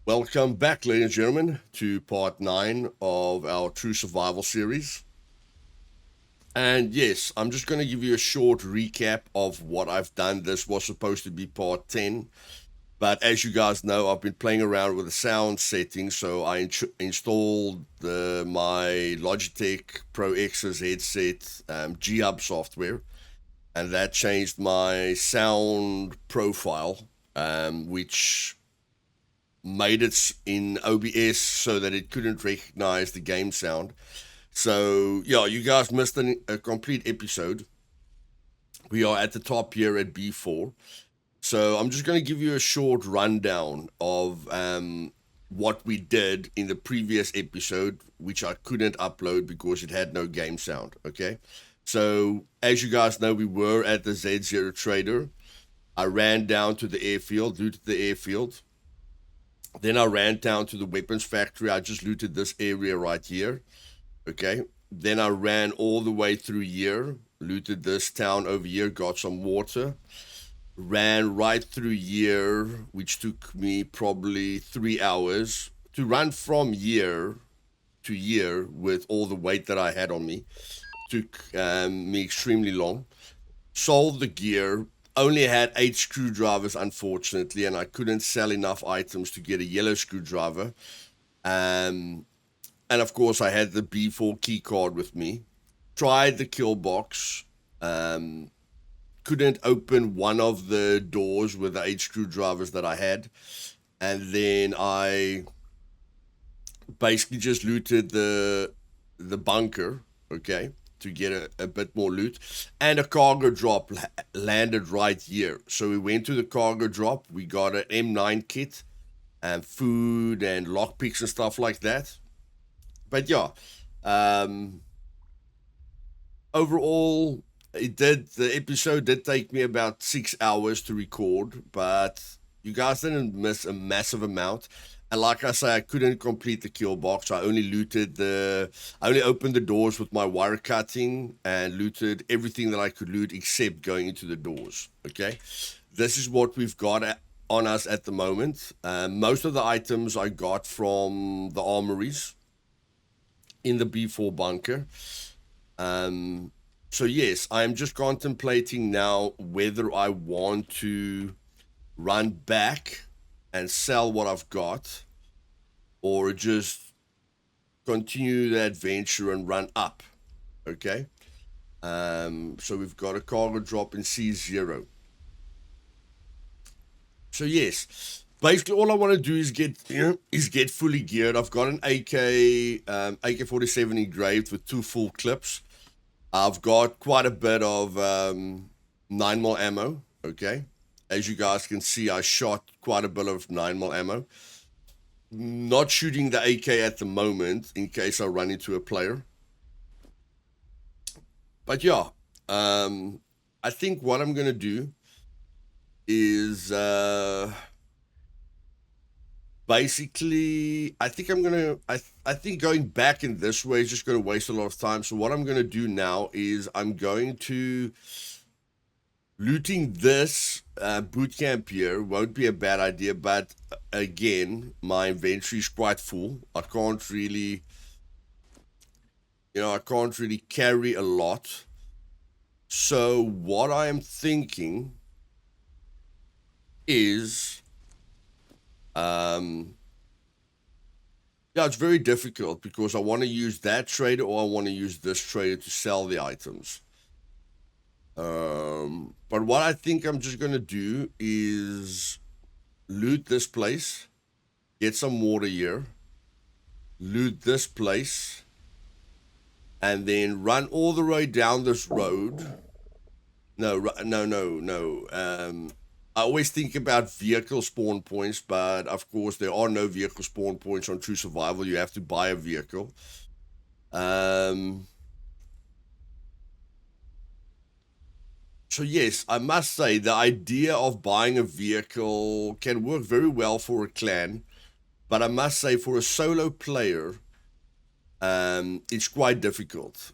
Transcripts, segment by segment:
Welcome back, ladies and gentlemen, to part 9 of our True Survival series. And yes, I'm just going to give you a short recap of what I've done. This was supposed to be part 10, but as you guys know, I've been playing around with the sound settings, so I installed my Logitech Pro X's headset G-Hub software, and that changed my sound profile, which made it in OBS so that it couldn't recognize the game sound. So, yeah, you guys missed a complete episode. We are at the top here at B4. So, I'm just going to give you a short rundown of what we did in the previous episode, which I couldn't upload because it had no game sound. Okay. So, as you guys know, we were at the Z0 Trader. I ran down to the airfield, looted the airfield. Then I ran down to the weapons factory. I just looted this area right here. Okay. Then I ran all the way through here, looted this town over here, got some water, ran right through here, which took me probably 3 hours to run from here to here with all the weight that I had on me. Took me extremely long. Sold the gear, only had 8 screwdrivers, unfortunately, and I couldn't sell enough items to get a yellow screwdriver. And of course, I had the B4 key card with me. Tried the kill box. Couldn't open one of the doors with the 8 screwdrivers that I had. And then I basically just looted the bunker, okay, to get a bit more loot. And a cargo drop landed right here. So we went to the cargo drop. We got an M9 kit and food and lockpicks and stuff like that. But yeah, overall, the episode did take me about 6 hours to record, but you guys didn't miss a massive amount. And like I say, I couldn't complete the kill box. I only opened the doors with my wire cutting and looted everything that I could loot except going into the doors. Okay, this is what we've got on us at the moment. Most of the items I got from the armories in the B4 bunker. So yes, I'm just contemplating now whether I want to run back and sell what I've got, or just continue the adventure and run up. Okay. So we've got a cargo drop in C0. So yes, basically all I want to do is get fully geared. I've got an AK-47 engraved with 2 full clips. I've got quite a bit of 9mm ammo. Okay, as you guys can see, I shot quite a bit of 9mm ammo. Not shooting the AK at the moment in case I run into a player. But yeah, I think what I'm gonna do is basically, I think going back in this way is just going to waste a lot of time. So what I'm going to do now is I'm going to looting this boot camp here won't be a bad idea, but again, my inventory is quite full. I can't really carry a lot. So what I'm thinking is yeah, it's very difficult because I want to use that trader or I want to use this trader to sell the items. But what I think I'm just going to do is loot this place, get some water here, loot this place, and then run all the way down this road. No. I always think about vehicle spawn points, but of course there are no vehicle spawn points on True Survival. You have to buy a vehicle. So yes, I must say the idea of buying a vehicle can work very well for a clan, but I must say for a solo player, it's quite difficult.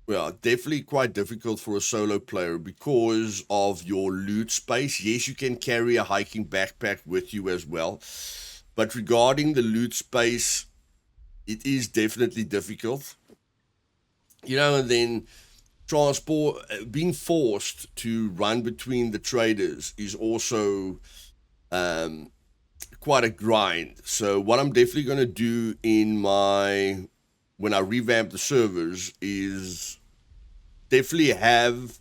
Well, definitely quite difficult for a solo player because of your loot space. Yes, you can carry a hiking backpack with you as well. But regarding the loot space, it is definitely difficult. And then transport, being forced to run between the traders is also um, quite a grind. So what I'm definitely going to do when I revamp the servers is definitely have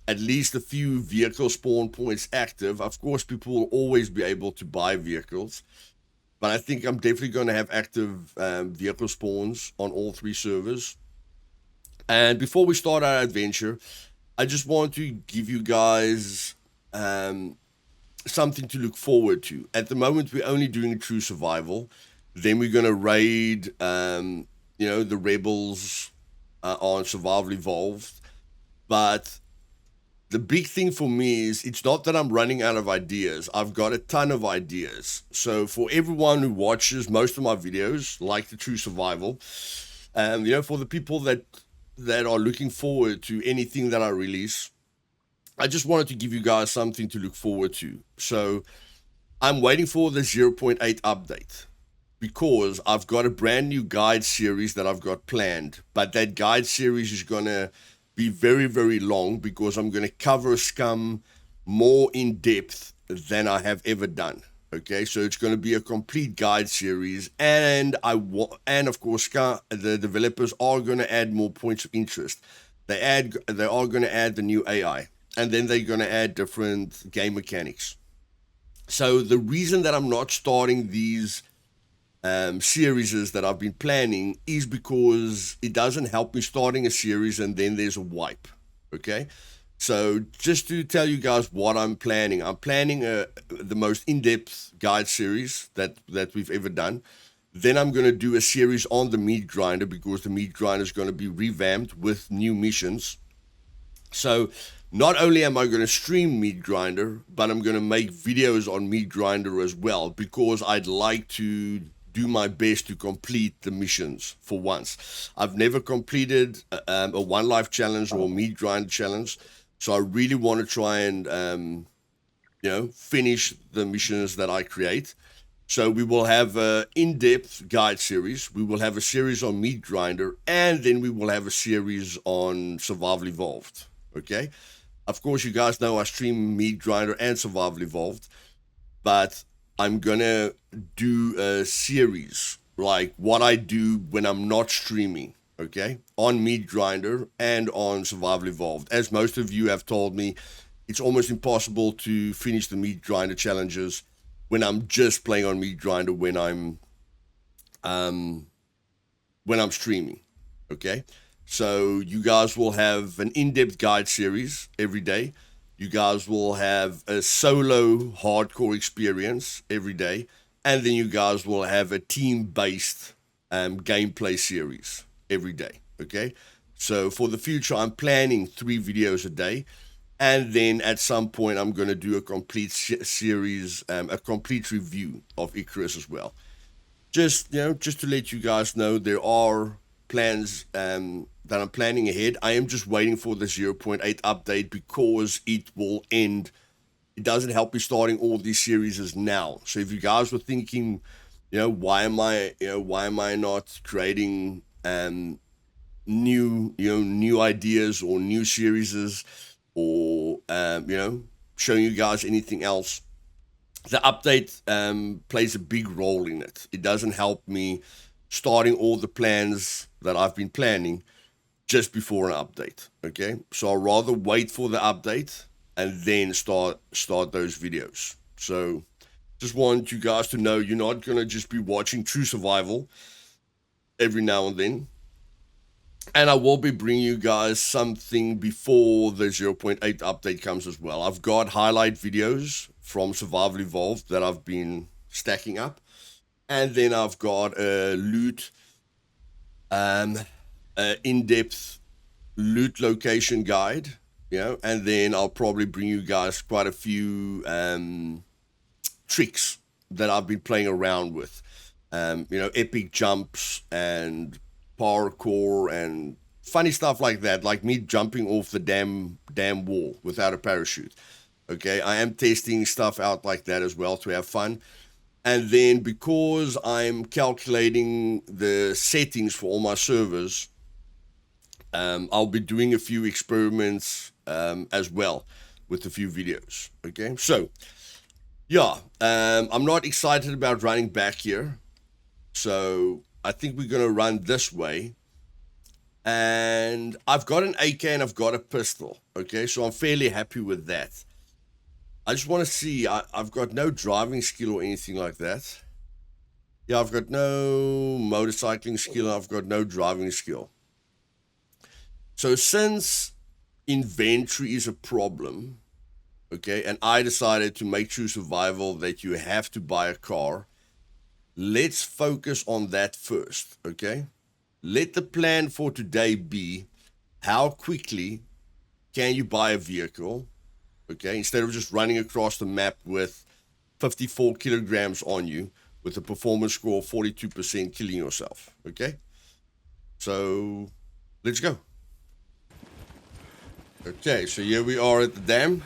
at least a few vehicle spawn points active. Of course, people will always be able to buy vehicles, but I think I'm definitely going to have active vehicle spawns on all three servers. And before we start our adventure, I just want to give you guys something to look forward to. At the moment, we're only doing true survival. Then we're going to raid, the rebels on Survival Evolved. But the big thing for me is it's not that I'm running out of ideas. I've got a ton of ideas. So for everyone who watches most of my videos, like the True Survival, for the people that are looking forward to anything that I release, I just wanted to give you guys something to look forward to. So I'm waiting for the 0.8 update because I've got a brand new guide series that I've got planned. But that guide series is going to be very, very long because I'm going to cover Scum more in depth than I have ever done. Okay, so it's going to be a complete guide series, and of course, Scum, the developers are going to add more points of interest. They are going to add the new AI, and then they're going to add different game mechanics. So the reason that I'm not starting these series that I've been planning is because it doesn't help me starting a series and then there's a wipe. Okay, so just to tell you guys what I'm planning the most in-depth guide series that we've ever done. Then I'm going to do a series on the meat grinder because the meat grinder is going to be revamped with new missions. So not only am I going to stream Meat Grinder, but I'm going to make videos on Meat Grinder as well because I'd like to do my best to complete the missions for once. I've never completed a One Life challenge or a Meat Grinder challenge, so I really want to try and finish the missions that I create. So we will have an in-depth guide series. We will have a series on Meat Grinder, and then we will have a series on Survival Evolved. Okay? Of course, you guys know I stream Meat Grinder and Survival Evolved, but I'm gonna do a series like what I do when I'm not streaming, okay? On Meat Grinder and on Survival Evolved. As most of you have told me, it's almost impossible to finish the Meat Grinder challenges when I'm just playing on Meat Grinder when I'm streaming, okay? So you guys will have an in-depth guide series every day. You guys will have a solo hardcore experience every day. And then you guys will have a team-based gameplay series every day, okay? So for the future, I'm planning 3 videos a day. And then at some point, I'm going to do a complete series, a complete review of Icarus as well. Just to let you guys know, there are plans that I'm planning ahead. I am just waiting for the 0.8 update because it will end. It doesn't help me starting all these series now. So if you guys were thinking, why am I not creating new ideas or new series or showing you guys anything else, the update plays a big role in it. It doesn't help me starting all the plans that I've been planning just before an update. Okay, so I'll rather wait for the update and then start those videos. So just want you guys to know you're not gonna just be watching True Survival every now and then. And I will be bringing you guys something before the 0.8 update comes as well. I've got highlight videos from Survival Evolved that I've been stacking up. And then I've got a loot, in-depth loot location guide, and then I'll probably bring you guys quite a few tricks that I've been playing around with. Epic jumps and parkour and funny stuff like that, like me jumping off the damn wall without a parachute. Okay, I am testing stuff out like that as well to have fun. And then because I'm calculating the settings for all my servers, I'll be doing a few experiments as well with a few videos. Okay, so yeah, I'm not excited about running back here. So I think we're going to run this way. And I've got an AK and I've got a pistol. Okay, so I'm fairly happy with that. I just want to see, I've got no driving skill or anything like that. Yeah, I've got no motorcycling skill. I've got no driving skill. So since inventory is a problem, okay, and I decided to make true survival that you have to buy a car, let's focus on that first, okay? Let the plan for today be how quickly can you buy a vehicle, okay, instead of just running across the map with 54 kilograms on you with a performance score of 42%, killing yourself, okay? So let's go. Okay, so here we are at the dam.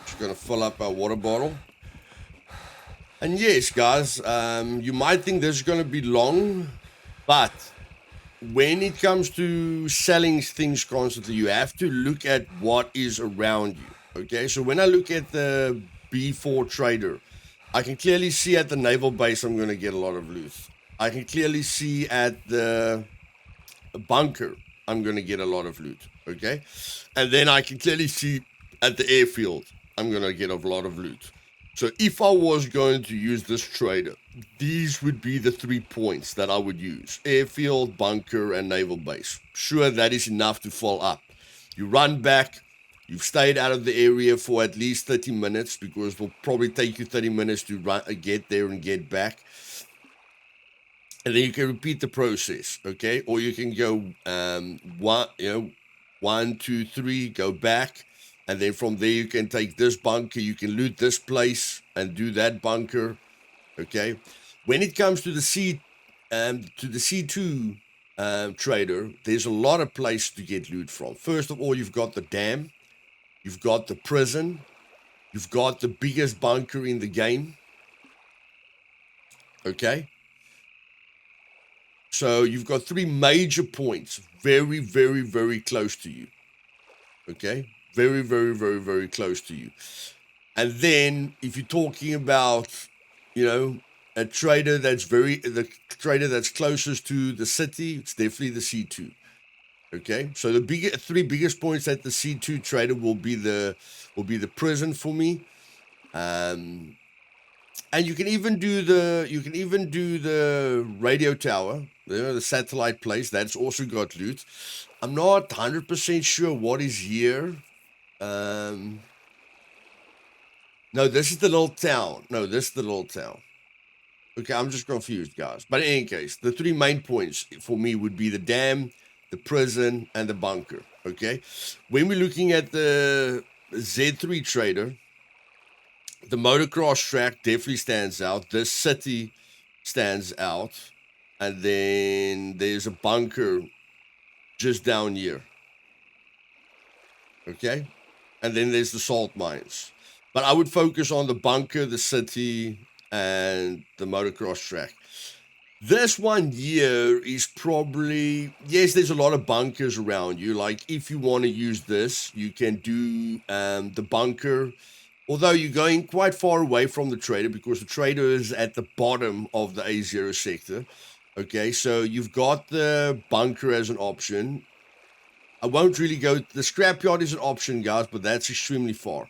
Just gonna fill up our water bottle. And yes, guys, you might think this is gonna be long, but when it comes to selling things constantly, you have to look at what is around you. Okay, so when I look at the B4 trader, I can clearly see at the naval base I'm gonna get a lot of loot. I can clearly see at the bunker I'm gonna get a lot of loot. Okay, and then I can clearly see at the airfield I'm gonna get a lot of loot. So if I was going to use this trader, these would be the 3 points that I would use: airfield, bunker, and naval base. Sure, that is enough to fill up. You run back, you've stayed out of the area for at least 30 minutes, because it will probably take you 30 minutes to get there and get back. And then you can repeat the process, okay? Or you can go 1, 2, 3, go back, and then from there you can take this bunker, you can loot this place and do that bunker, okay? When it comes to the C2 trader, there's a lot of places to get loot from. First of all, you've got the dam, you've got the prison, you've got the biggest bunker in the game, okay? So you've got 3 major points very, very, very close to you. Okay? Very, very, very, very close to you. And then if you're talking about, a trader the trader that's closest to the city, it's definitely the C2. Okay? So the 3 biggest points at the C2 trader will be the prison for me. And you can even do the radio tower, the satellite place. That's also got loot. I'm not 100% sure what is here. No, this is the little town. Okay, I'm just confused, guys. But in any case, the 3 main points for me would be the dam, the prison, and the bunker. Okay, when we're looking at the Z3 trader, the motocross track definitely stands out. This city stands out. And then there's a bunker just down here. Okay? And then there's the salt mines. But I would focus on the bunker, the city, and the motocross track. This one here is probably, yes, there's a lot of bunkers around you. Like, if you want to use this, you can do the bunker. Although you're going quite far away from the trader, because the trader is at the bottom of the A0 sector. Okay, so you've got the bunker as an option. I won't really go, the scrapyard is an option, guys, but that's extremely far.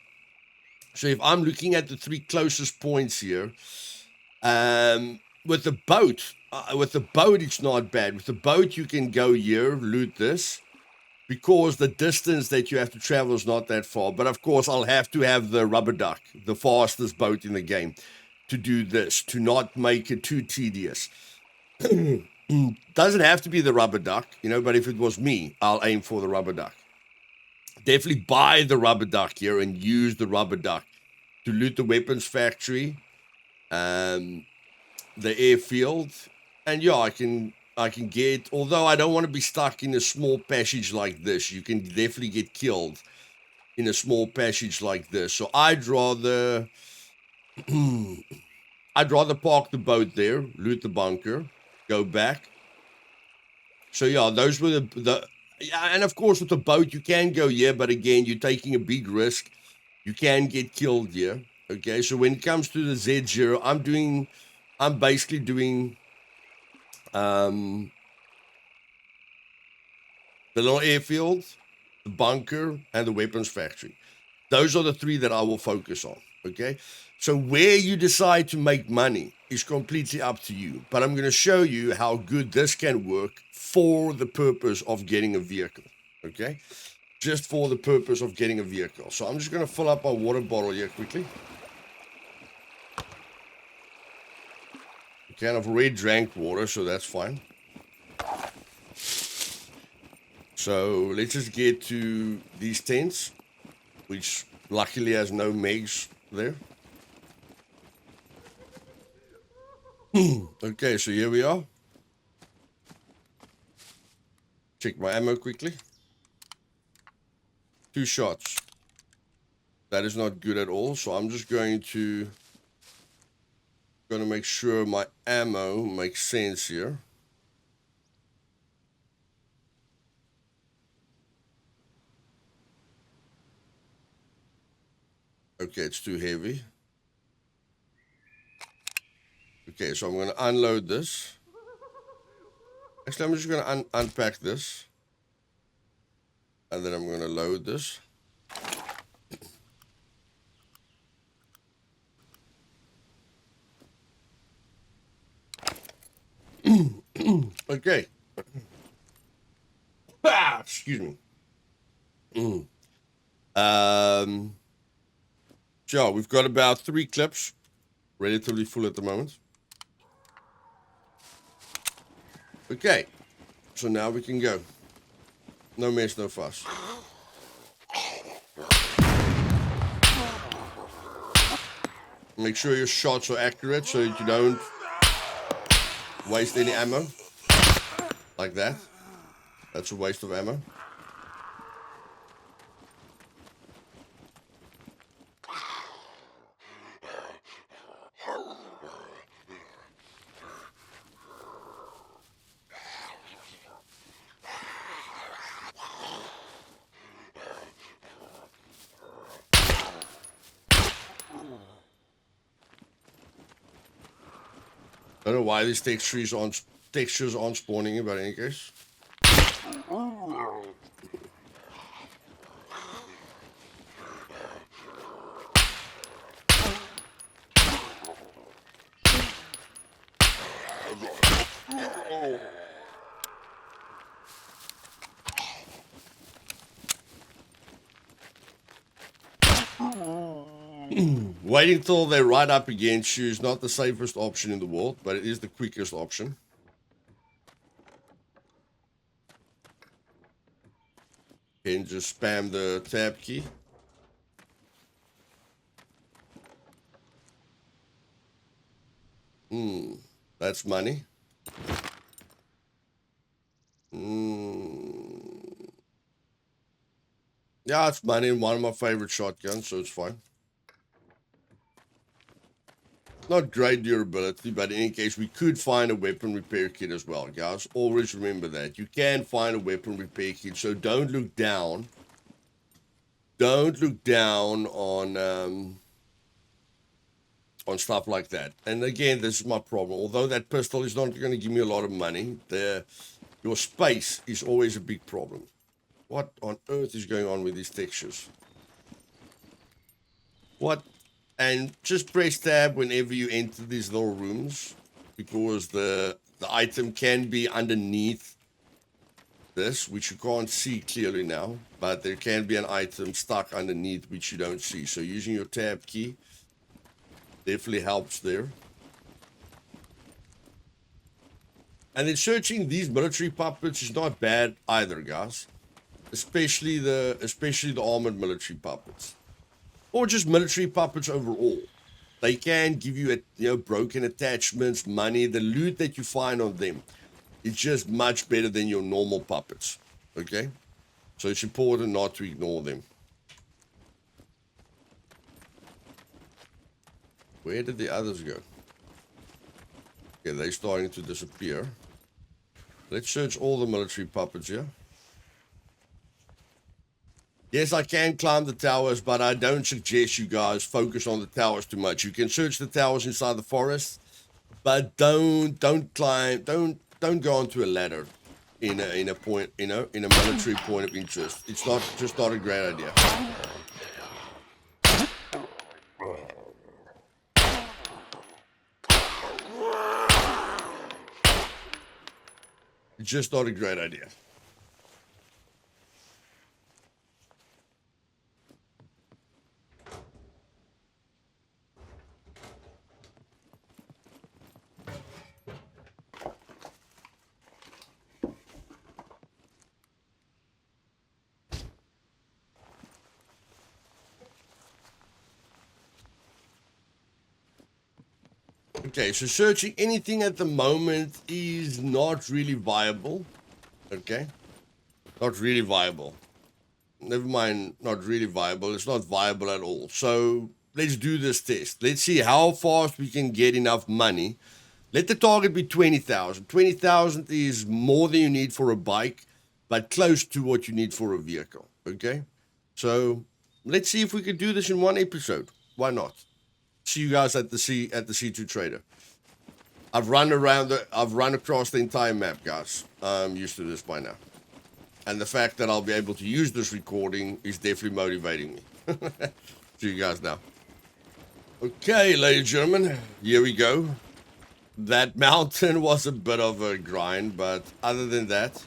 So if I'm looking at the 3 closest points here, with the boat, it's not bad. With the boat, you can go here, loot this, because the distance that you have to travel is not that far. But of course, I'll have to have the rubber duck, the fastest boat in the game, to do this, to not make it too tedious. Doesn't have to be the rubber duck, but if it was me, I'll aim for the rubber duck. Definitely buy the rubber duck here and use the rubber duck to loot the weapons factory, the airfield, and yeah, I can get, although I don't want to be stuck in a small passage like this. You can definitely get killed in a small passage like this. So I'd rather I'd rather park the boat there, loot the bunker, go back. So yeah, those were the yeah, and of course with the boat you can go here, but again you're taking a big risk. You can get killed here. Okay, so when it comes to the Z0, I'm basically doing the little airfield, the bunker, and the weapons factory. Those are the three that I will focus on. Okay, so where you decide to make money is completely up to you. But I'm going to show you how good this can work for the purpose of getting a vehicle. Okay, just for the purpose of getting a vehicle. So I'm just going to fill up my water bottle here quickly. Okay, and I've already drank water, so that's fine. So let's just get to these tents, which luckily has no megs there. Okay, so here we are. Check my ammo quickly. 2 shots. That is not good at all, so I'm just going to make sure my ammo makes sense here. Okay, it's too heavy. Okay, so I'm going to unload this. Actually, I'm just going to unpack this. And then I'm going to load this. Okay. Excuse me. So we've got about 3 clips. Relatively full at the moment. Okay. So now we can go. No mess, no fuss. Make sure your shots are accurate so that you don't waste any ammo. Like that. That's a waste of ammo. I don't know why these textures aren't spawning, but in any case. Waiting till they're right up against you is not the safest option in the world, but it is the quickest option. And just spam the tab key. That's money. Yeah, it's money in one of my favorite shotguns, so it's fine. Not great durability, but in any case, we could find a weapon repair kit as well, guys. Always remember that. You can find a weapon repair kit, so don't look down. Don't look down on stuff like that. And again, this is my problem. Although that pistol is not going to give me a lot of money, your space is always a big problem. What on earth is going on with these textures? What? And just press tab whenever you enter these little rooms, because the item can be underneath this, which you can't see clearly now, but there can be an item stuck underneath which you don't see. So using your tab key definitely helps there. And then searching these military puppets is not bad either, guys. Especially the armored military puppets. Or just military puppets overall. They can give you broken attachments, money. The loot that you find on them is just much better than your normal puppets. Okay? So it's important not to ignore them. Where did the others go? Okay, they're starting to disappear. Let's search all the military puppets here. Yes, I can climb the towers, but I don't suggest you guys focus on the towers too much. You can search the towers inside the forest, but don't climb, don't go onto a ladder in a point, in a military point of interest. It's just not a great idea. It's just not a great idea. Okay, so searching anything at the moment is not really viable. Okay, not really viable. Never mind, not really viable. It's not viable at all. So let's do this test. Let's see how fast we can get enough money. Let the target be 20,000. 20,000 is more than you need for a bike, but close to what you need for a vehicle. Okay, so let's see if we can do this in one episode. Why not? See you guys at the C2 Trader. I've run across the entire map, guys. I'm used to this by now. And the fact that I'll be able to use this recording is definitely motivating me. See you guys now. Okay, ladies and gentlemen, here we go. That mountain was a bit of a grind, but other than that,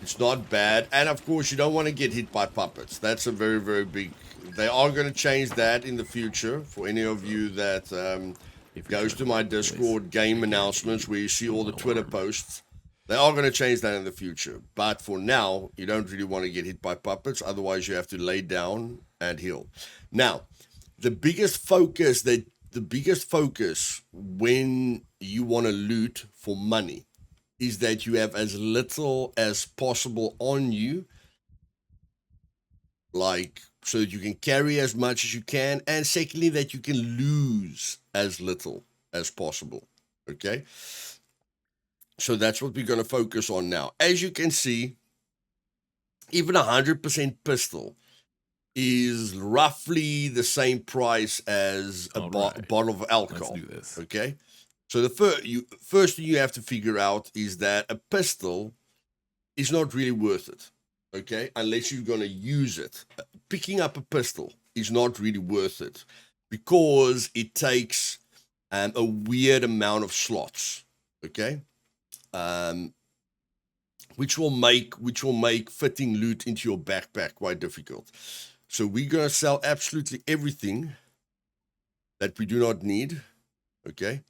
it's not bad. And of course, you don't want to get hit by puppets. That's a very, very big... They are going to change that in the future. For any of you that goes to my Discord game announcements where you see all the Twitter posts, they are going to change that in the future. But for now, you don't really want to get hit by puppets. Otherwise, you have to lay down and heal. Now, the biggest focus when you want to loot for money is that you have as little as possible on you, like, so that you can carry as much as you can, and secondly, that you can lose as little as possible. Okay, so that's what we're going to focus on now. As you can see, even 100% pistol is roughly the same price as a bottle of alcohol. Let's do this. Okay, so the first thing you have to figure out is that a pistol is not really worth it. Okay, unless you're going to use it. Picking up a pistol is not really worth it because it takes a weird amount of slots. Okay, which will make fitting loot into your backpack quite difficult. So we're going to sell absolutely everything that we do not need. Okay,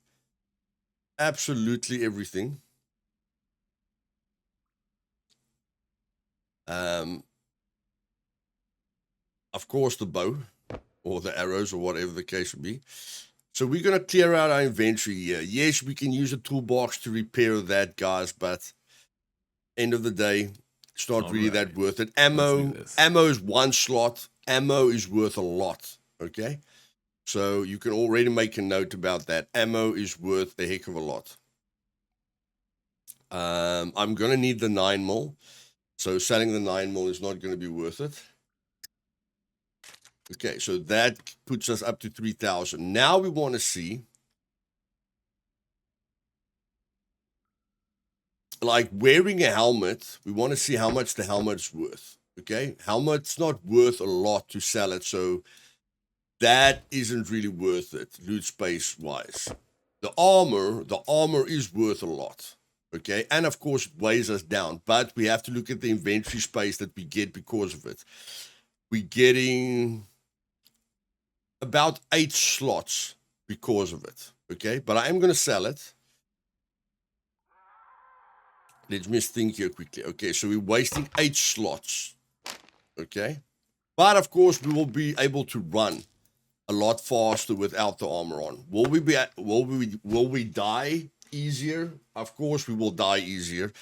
absolutely everything. Of course, the bow or the arrows or whatever the case would be. So we're going to clear out our inventory here. Yes, we can use a toolbox to repair that, guys, but end of the day, it's not really that worth it. Ammo is one slot. Ammo is worth a lot, okay? So you can already make a note about that. Ammo is worth a heck of a lot. I'm going to need the 9mm. So selling the 9mm is not going to be worth it. Okay, so that puts us up to 3,000. Now we want to see, like, wearing a helmet. We want to see how much the helmet's worth. Okay, helmet's not worth a lot to sell it, so that isn't really worth it, loot space wise. The armor is worth a lot. Okay, and of course it weighs us down, but we have to look at the inventory space that we get because of it. We're getting about 8 slots because of it. Okay, but I am going to sell it. Let's just think here quickly. Okay, so we're wasting 8 slots. Okay, but of course we will be able to run a lot faster without the armor on. Will we die easier? Of course we will die easier,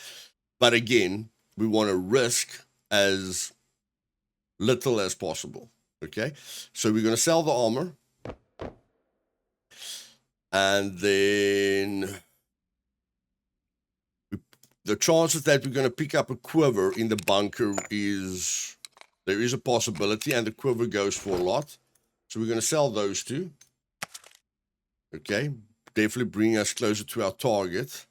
but again, we want to risk as little as possible. Okay, so we're going to sell the armor, and then the chances that we're going to pick up a quiver in the bunker there is a possibility, and the quiver goes for a lot. So we're going to sell those two. Okay, definitely bring us closer to our target.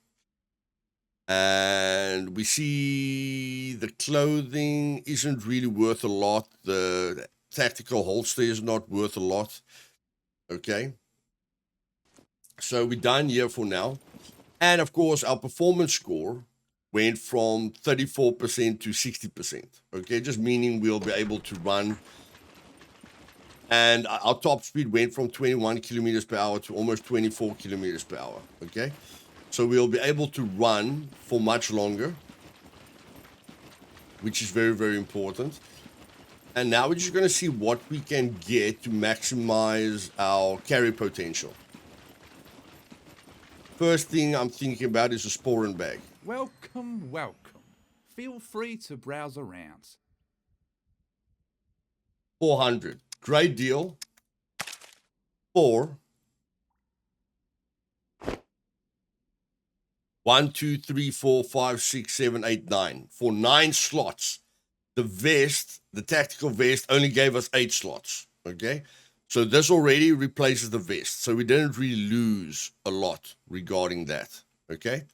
And we see the clothing isn't really worth a lot. The tactical holster is not worth a lot. Okay, so we're done here for now. And of course, our performance score went from 34% to 60%. Okay, just meaning we'll be able to run. And our top speed went from 21 kilometers per hour to almost 24 kilometers per hour. Okay, so we'll be able to run for much longer, which is very, very important. And now we're just going to see what we can get to maximize our carry potential. First thing I'm thinking about is a sporin bag. Welcome, welcome. Feel free to browse around. 400. Great deal. 4. 1, 2, 3, 4, 5, 6, 7, 8, 9. For 9 slots. The vest, the tactical vest, only gave us 8 slots. Okay? So this already replaces the vest. So we didn't really lose a lot regarding that. Okay?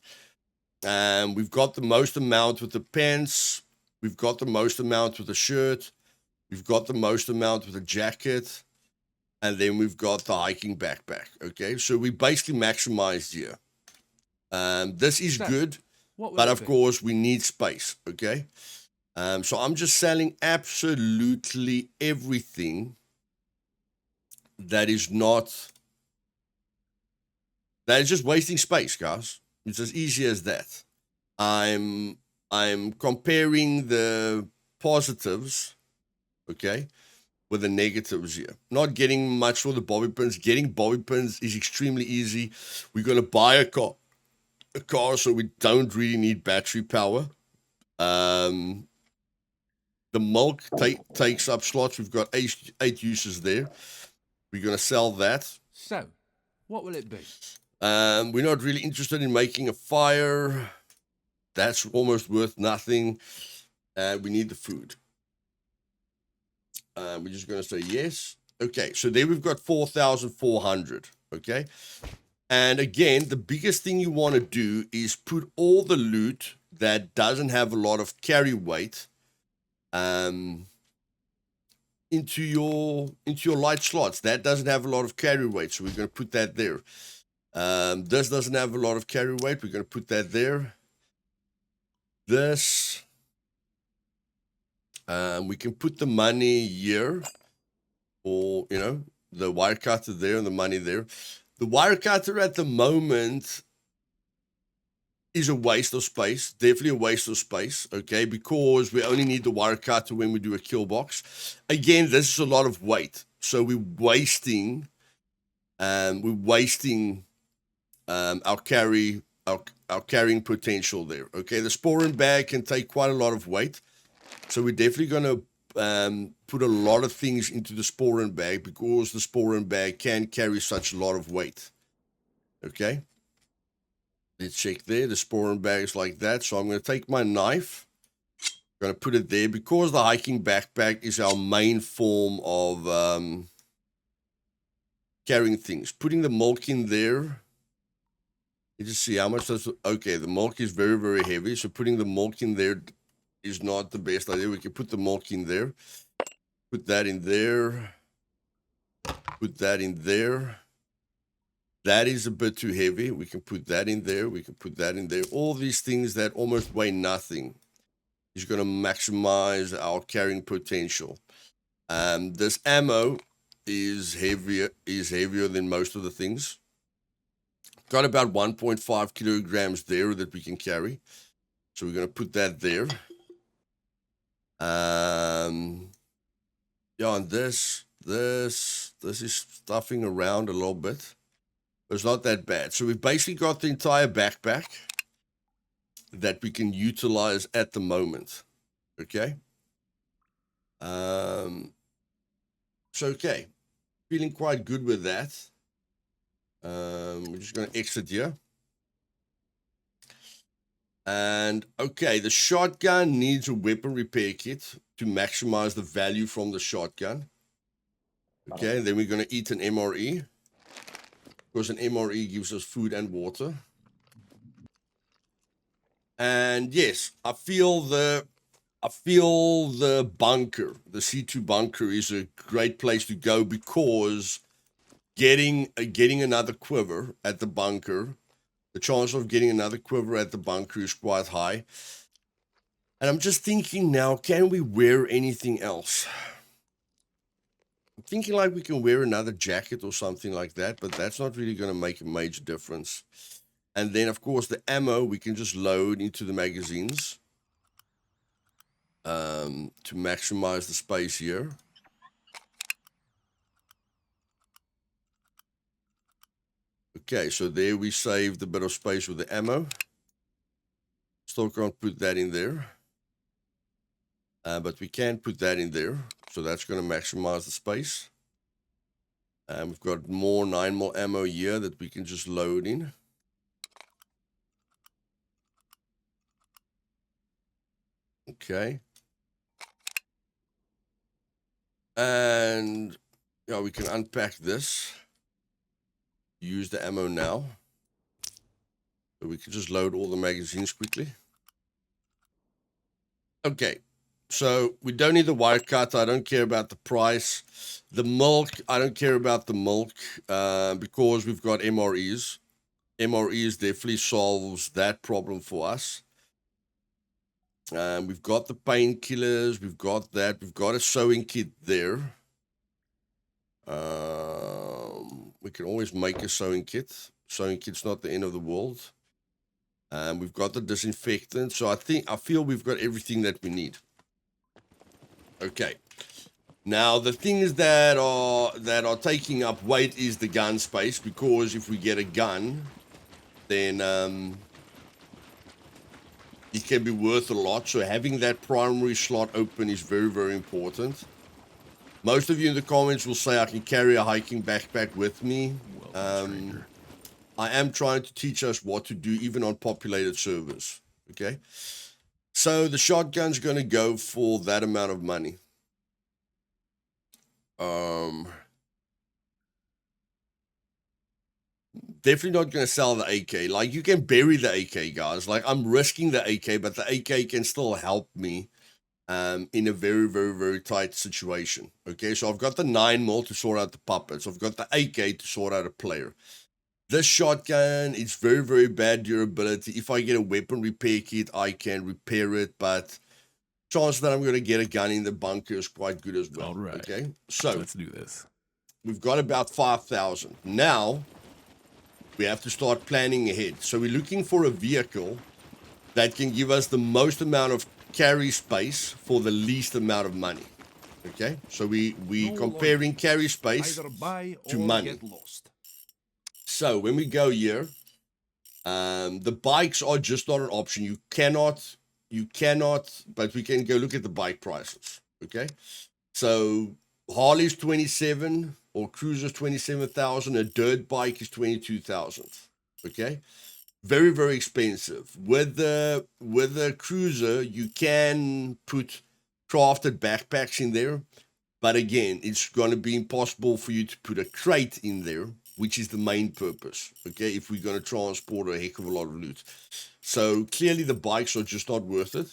We've got the most amount with the pants. We've got the most amount with the shirt. We've got the most amount with the jacket. And then we've got the hiking backpack. Okay? So we basically maximized here. This is good. But of course, we need space. Okay? So I'm just selling absolutely everything that is just wasting space, guys. It's as easy as that. I'm comparing the positives, okay, with the negatives here. Not getting much for the bobby pins. Getting bobby pins is extremely easy. We're gonna buy a car, so we don't really need battery power. The milk takes up slots. We've got 8 uses there. We're going to sell that. So, what will it be? We're not really interested in making a fire. That's almost worth nothing. We need the food. We're just going to say yes. Okay, so there we've got 4,400. Okay. And again, the biggest thing you want to do is put all the loot that doesn't have a lot of carry weight into your light slots. That doesn't have a lot of carry weight, so we're going to put that there. This doesn't have a lot of carry weight. We're going to put that there. This, we can put the money here, or the wire cutter there and the money there. The wire cutter at the moment is a waste of space, definitely a waste of space, okay, because we only need the wire cutter when we do a kill box. Again, this is a lot of weight, so we're wasting our carrying potential there, okay. The sporin bag can take quite a lot of weight, so we're definitely going to put a lot of things into the sporin bag because the sporin bag can carry such a lot of weight, okay. Let's check there. The sporin bag is like that. So I'm going to take my knife. I'm going to put it there because the hiking backpack is our main form of carrying things. Putting the milk in there. You just see how much does. Okay, the milk is very, very heavy. So putting the milk in there is not the best idea. We can put the milk in there. Put that in there. Put that in there. That is a bit too heavy. We can put that in there. We can put that in there. All these things that almost weigh nothing is going to maximize our carrying potential. This ammo is heavier than most of the things. Got about 1.5 kilograms there that we can carry. So we're going to put that there. Yeah, and this is stuffing around a little bit. It's not that bad. So we've basically got the entire backpack that we can utilize at the moment. Okay. So, okay. Feeling quite good with that. We're just going to exit here. And okay, the shotgun needs a weapon repair kit to maximize the value from the shotgun. Okay, then we're going to eat an MRE, because an MRE gives us food and water. And yes, I feel the bunker, the C2 bunker, is a great place to go, because getting another quiver at the bunker, the chance of getting another quiver at the bunker is quite high. And I'm just thinking now, can we wear anything else? I'm thinking like we can wear another jacket or something like that, but that's not really going to make a major difference. And then, of course, the ammo we can just load into the magazines to maximize the space here. Okay, so there we saved a bit of space with the ammo. Still can't put that in there. But we can put that in there. So that's going to maximize the space. And we've got more 9mm ammo here that we can just load in. Okay. And yeah, we can unpack this. Use the ammo now. So we can just load all the magazines quickly. Okay. So we don't need the wire cut. I don't care about the price. The milk, I don't care about the milk because we've got MREs. MREs definitely solves that problem for us. We've got the painkillers. We've got that. We've got a sewing kit there. We can always make a sewing kit. Sewing kit's not the end of the world. We've got the disinfectant. So I feel we've got everything that we need. Okay. Now the things that are taking up weight is the gun space, because if we get a gun, then it can be worth a lot. So having that primary slot open is very, very important. Most of you in the comments will say I can carry a hiking backpack with me. I am trying to teach us what to do even on populated servers. Okay. So the shotgun's going to go for that amount of money. Definitely not going to sell the AK. Like, you can bury the AK, guys. Like, I'm risking the AK, but the AK can still help me in a very, very, very tight situation. Okay, so I've got the 9mm to sort out the puppets. I've got the AK to sort out a player. This shotgun, it's very, very bad durability. If I get a weapon repair kit, I can repair it, but chance that I'm going to get a gun in the bunker is quite good as well. All right. Okay, so let's do this. We've got about 5,000. Now, we have to start planning ahead. So we're looking for a vehicle that can give us the most amount of carry space for the least amount of money. Okay, so we comparing carry space to money. So when we go here, the bikes are just not an option. You cannot, but we can go look at the bike prices. Okay, so Harley's 27 or Cruiser's 27,000. A dirt bike is 22,000. Okay, very, very expensive. With the Cruiser, you can put crafted backpacks in there, but again, it's going to be impossible for you to put a crate in there, which is the main purpose. Okay, if we're going to transport a heck of a lot of loot. So clearly the bikes are just not worth it.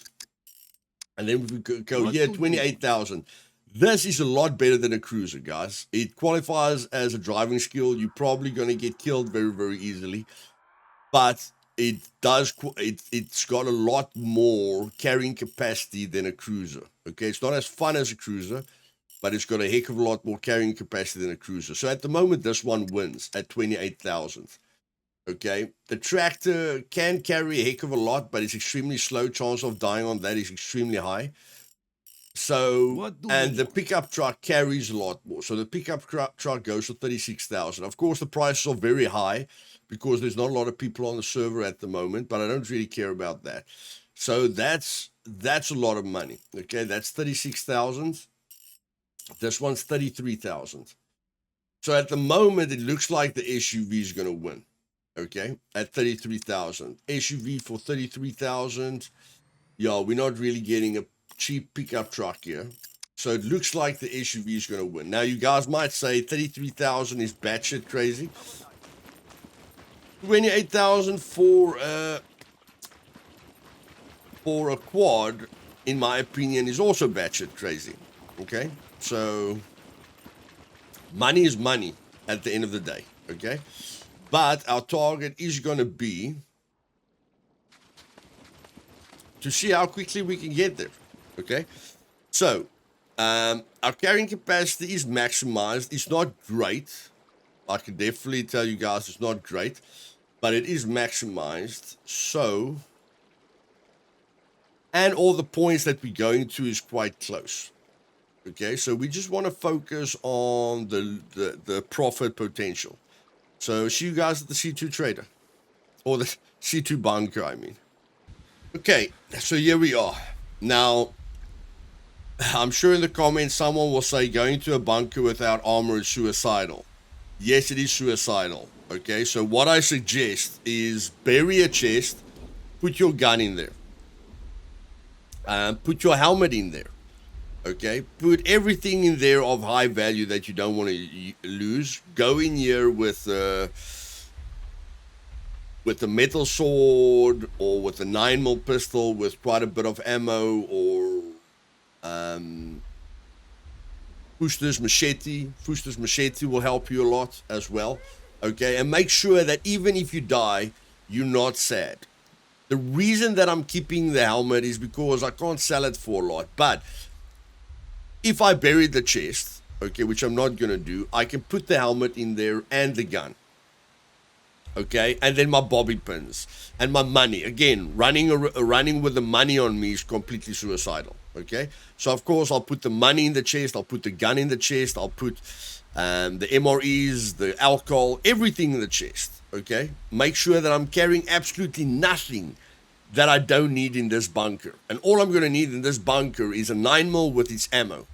And then we go here, 28,000. This is a lot better than a Cruiser, guys. It qualifies as a driving skill. You're probably going to get killed very, very easily. But it's got a lot more carrying capacity than a Cruiser. Okay, it's not as fun as a Cruiser, but it's got a heck of a lot more carrying capacity than a Cruiser. So at the moment, this one wins at 28,000. Okay, the tractor can carry a heck of a lot, but it's extremely slow. Chance of dying on that is extremely high. So, and the pickup truck carries a lot more. So the pickup truck goes for 36,000. Of course, the prices are very high because there's not a lot of people on the server at the moment, but I don't really care about that. So that's a lot of money. Okay, that's 36,000. This one's 33,000. So at the moment, it looks like the SUV is going to win. okay, at 33,000. SUV for 33,000. Yeah, we're not really getting a cheap pickup truck here. So it looks like the SUV is going to win. Now, you guys might say 33,000 is batshit crazy. 28,000 for a quad, in my opinion, is also batshit crazy. Okay, so money is money at the end of the day. Okay, but our target is going to be to see how quickly we can get there. Okay, so our carrying capacity is maximized. It's not great. I can definitely tell you guys it's not great, but it is maximized. So, and all the points that we're going to is quite close. Okay, so we just want to focus on the profit potential. So see you guys at the C2 trader, or the C2 bunker, I mean. Okay, so here we are. Now, I'm sure in the comments someone will say going to a bunker without armor is suicidal. Yes, it is suicidal. Okay, so what I suggest is bury a chest, put your gun in there, put your helmet in there. Okay, put everything in there of high value that you don't want to lose. Go in here with the metal sword or with a 9mm pistol with quite a bit of ammo, or Fuster's machete. Fuster's machete will help you a lot as well. Okay, and make sure that even if you die, you're not sad. The reason that I'm keeping the helmet is because I can't sell it for a lot, but if I bury the chest, okay, which I'm not going to do, I can put the helmet in there and the gun. Okay, and then my bobby pins and my money. Again, running with the money on me is completely suicidal. Okay, so of course I'll put the money in the chest, I'll put the gun in the chest, I'll put the MREs, the alcohol, everything in the chest. Okay, make sure that I'm carrying absolutely nothing that I don't need in this bunker. And all I'm going to need in this bunker is a 9mm with its ammo.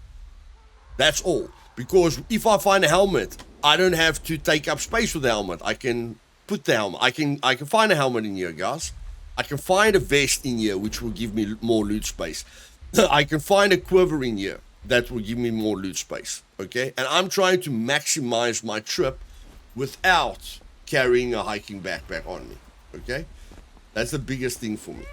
That's all. Because if I find a helmet, I don't have to take up space with the helmet. I can put the helmet. I can find a helmet in here, guys. I can find a vest in here, which will give me more loot space. I can find a quiver in here that will give me more loot space. Okay? And I'm trying to maximize my trip without carrying a hiking backpack on me. Okay? That's the biggest thing for me.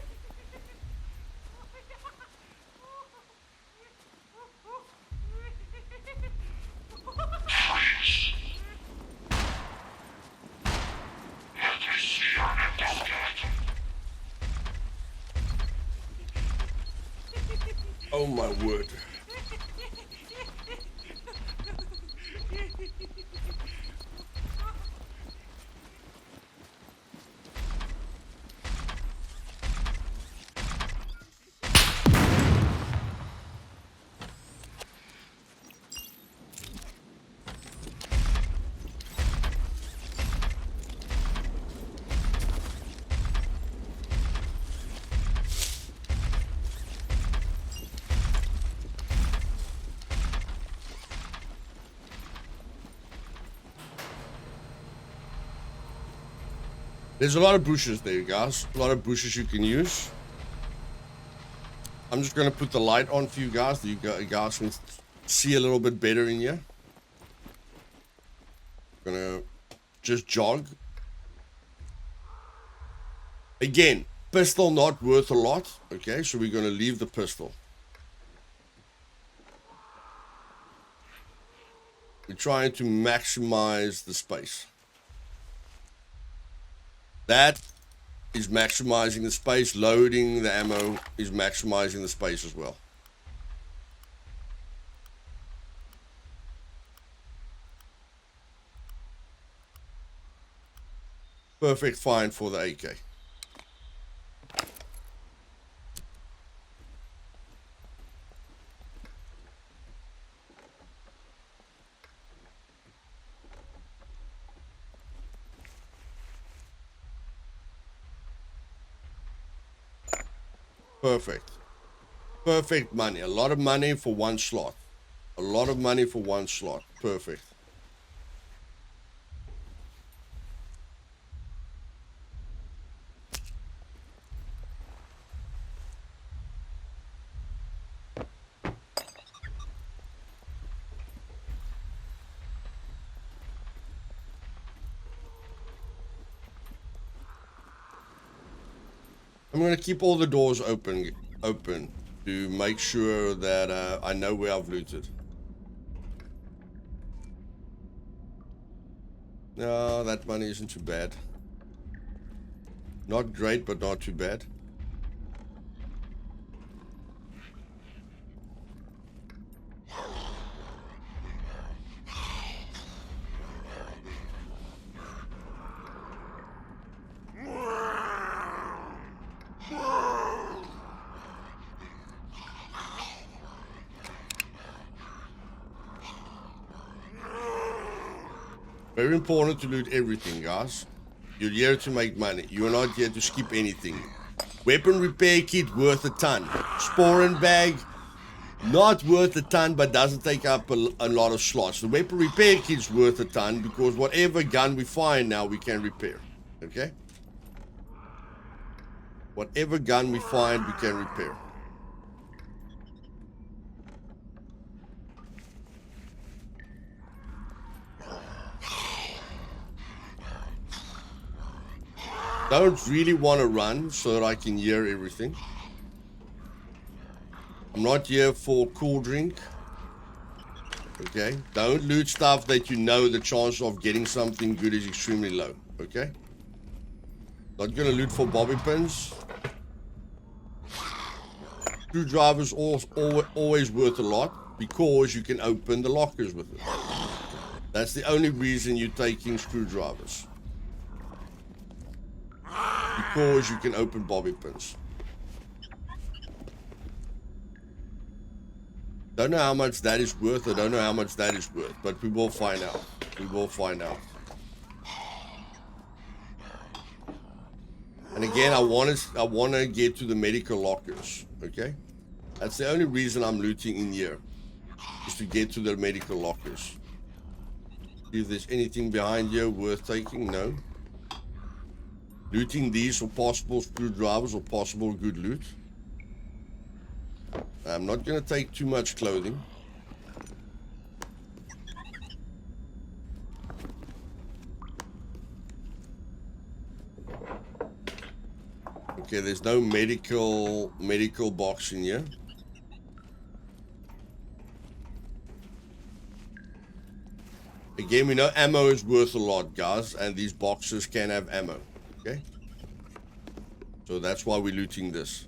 Oh my word. There's a lot of bushes there, guys. A lot of bushes you can use. I'm just going to put the light on for you guys, so you guys can see a little bit better in here. Gonna just jog. Again, pistol not worth a lot. Okay, so we're going to leave the pistol. We're trying to maximize the space. That is maximizing the space. Loading the ammo is maximizing the space as well. Perfect find for the AK. Perfect. Perfect money. A lot of money for one slot. A lot of money for one slot. Perfect. I'm going to keep all the doors open to make sure that I know where I've looted. No, that money isn't too bad. Not great, but not too bad. Very important to loot everything, guys. You're here to make money. You're not here to skip anything. Weapon repair kit worth a ton. Sporin bag, not worth a ton, but doesn't take up a lot of slots. The weapon repair kit's worth a ton because whatever gun we find now, we can repair. Okay? Whatever gun we find, we can repair. Don't really want to run so that I can hear everything. I'm not here for cool drink. Okay? Don't loot stuff that you know the chance of getting something good is extremely low. Okay? Not gonna loot for bobby pins. Screwdrivers always worth a lot because you can open the lockers with it. That's the only reason you're taking screwdrivers. Because you can open bobby pins. Don't know how much that is worth. I don't know how much that is worth, but we will find out. We will find out. And again, I want to get to the medical lockers. Okay, that's the only reason I'm looting in here, is to get to the medical lockers. See if there's anything behind here worth taking. No. Looting these for possible screwdrivers or possible good loot. I'm not going to take too much clothing. Okay, there's no medical box in here. Again, we know ammo is worth a lot, guys, and these boxes can have ammo. Okay, so that's why we're looting this.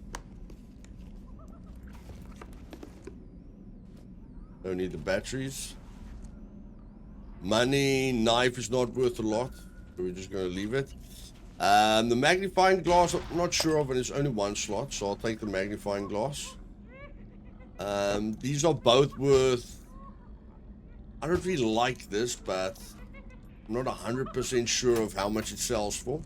Don't need the batteries. Money, knife is not worth a lot, so we're just going to leave it. The magnifying glass, I'm not sure of, and it's only one slot, so I'll take the magnifying glass. These are both worth... I don't really like this, but I'm not 100% sure of how much it sells for.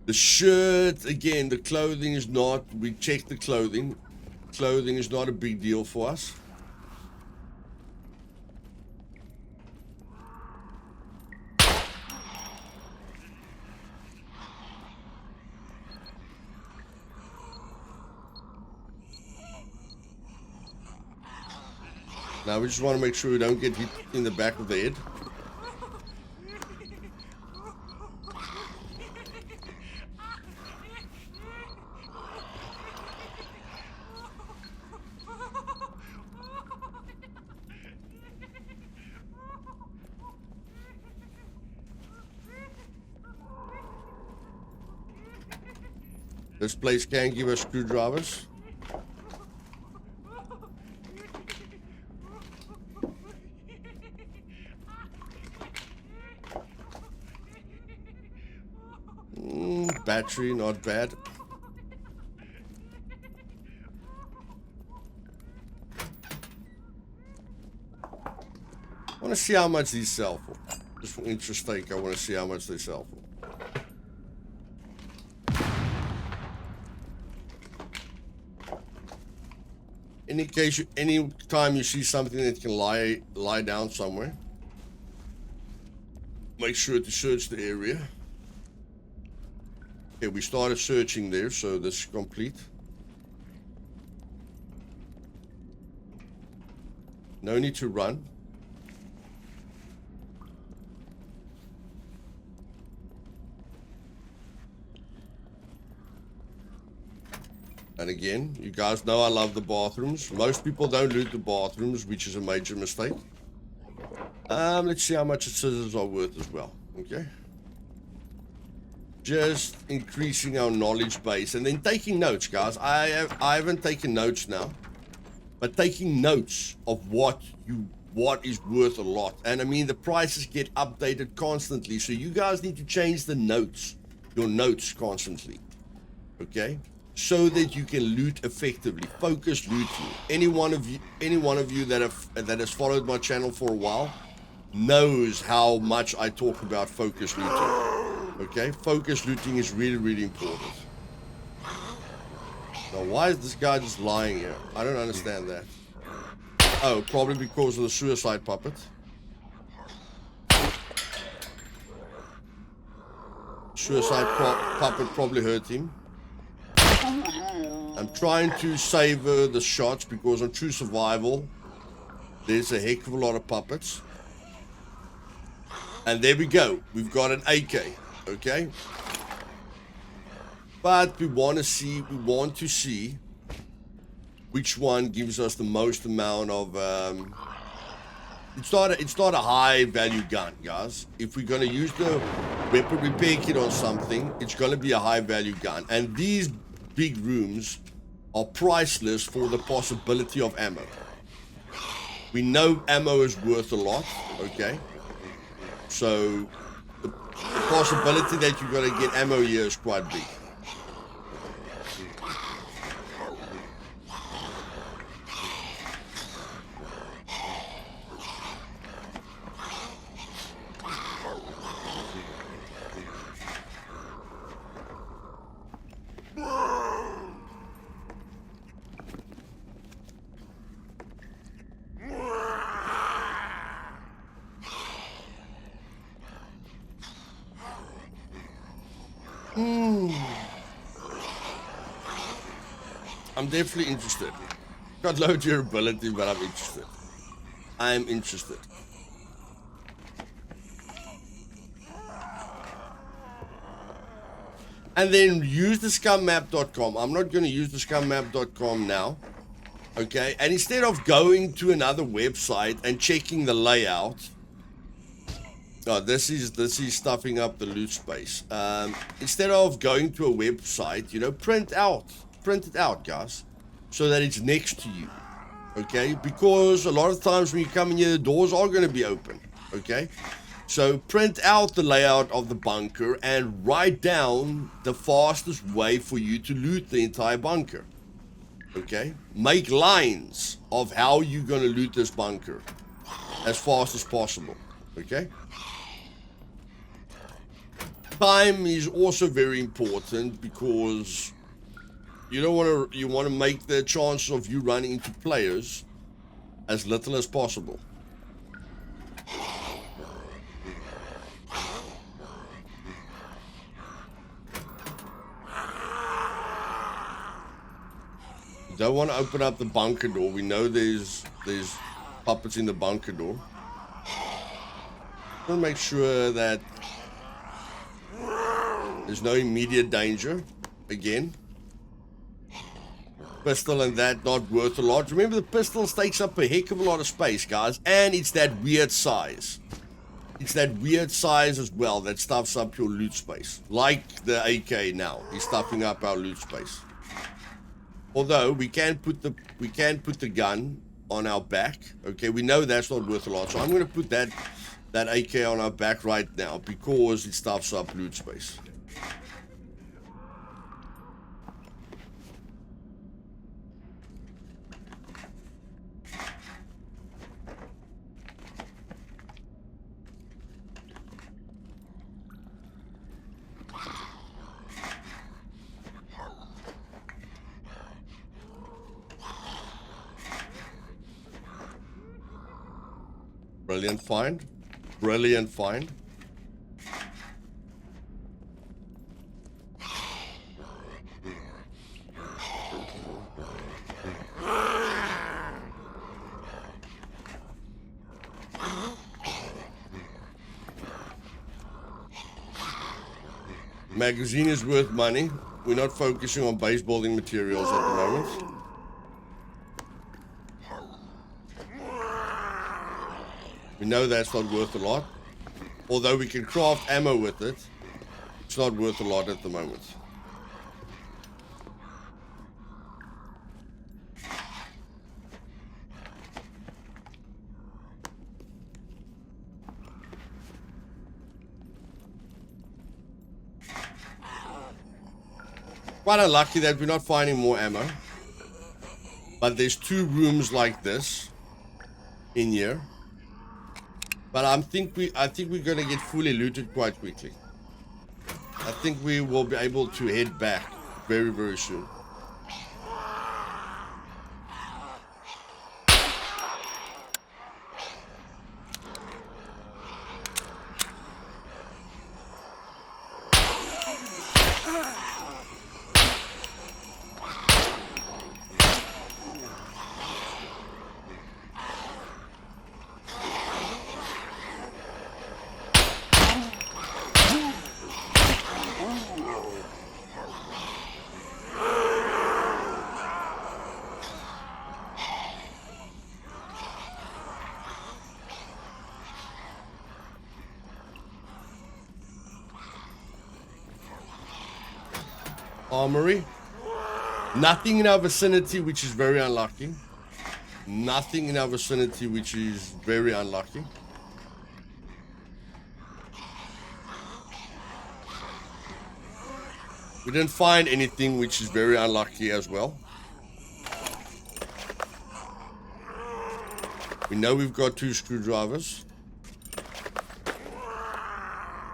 The shirt, again, the clothing is not... We checked the clothing. Clothing is not a big deal for us. Now we just want to make sure we don't get hit in the back of the head. This place can give us screwdrivers. Battery, not bad. I want to see how much these sell for. Just for interest sake, I want to see how much they sell for. In case any time you see something that can lie down somewhere, make sure to search the area. Okay, we started searching there, so this is complete. No need to run. And again, you guys know I love the bathrooms. Most people don't loot the bathrooms, which is a major mistake. Let's see how much the scissors are worth as well. Okay. Just increasing our knowledge base and then taking notes, guys. I haven't taken notes now, but taking notes of what is worth a lot. And I mean, the prices get updated constantly, so you guys need to change the notes, your notes constantly, okay, so that you can loot effectively. Focus looting. Any one of you that has followed my channel for a while knows how much I talk about focus looting. Okay, focus looting is really, really important. Now, why is this guy just lying here? I don't understand that. Oh, probably because of the suicide puppet. Suicide puppet probably hurt him. I'm trying to savor the shots because on True Survival, there's a heck of a lot of puppets. And there we go. We've got an AK. Okay, but we want to see which one gives us the most amount of it's not a high value gun, guys. If we're going to use the weapon repair kit on something, it's going to be a high value gun, and these big rooms are priceless for the possibility of ammo. We know ammo is worth a lot, okay, so the possibility that you're going to get ammo here is quite big. I'm definitely interested. Got low durability, but I'm interested. I'm interested. And then use the scummap.com. I'm not going to use the scummap.com now. Okay? And instead of going to another website and checking the layout, oh, this is stuffing up the loot space. Instead of going to a website, you know, print it out, guys, so that it's next to you. Okay? Because a lot of times when you come in here, the doors are going to be open. Okay? So print out the layout of the bunker and write down the fastest way for you to loot the entire bunker. Okay? Make lines of how you're going to loot this bunker as fast as possible. Okay? Time is also very important because you want to make the chance of you running into players as little as possible. You don't want to open up the bunker door. We know there's puppets in the bunker door. Want to make sure that there's no immediate danger. Again, pistol and that not worth a lot. Remember, the pistol takes up a heck of a lot of space, guys, and it's that weird size. It's that weird size as well that stuffs up your loot space. Like the AK now is stuffing up our loot space. Although we can put the gun on our back. Okay, we know that's not worth a lot, so I'm going to put that AK on our back right now because it stuffs up loot space. Brilliant find. Brilliant find. Magazine is worth money. we're not focusing on base building materials at the moment. We know that's not worth a lot. Although we can craft ammo with it, it's not worth a lot at the moment. Quite unlucky that we're not finding more ammo. But there's 2 rooms like this in here. But I think we're gonna get fully looted quite quickly. I think we will be able to head back very, very soon. Armory. Nothing in our vicinity, which is very unlucky. Nothing in our vicinity, which is very unlucky. We didn't find anything, which is very unlucky as well. We know we've got 2 screwdrivers.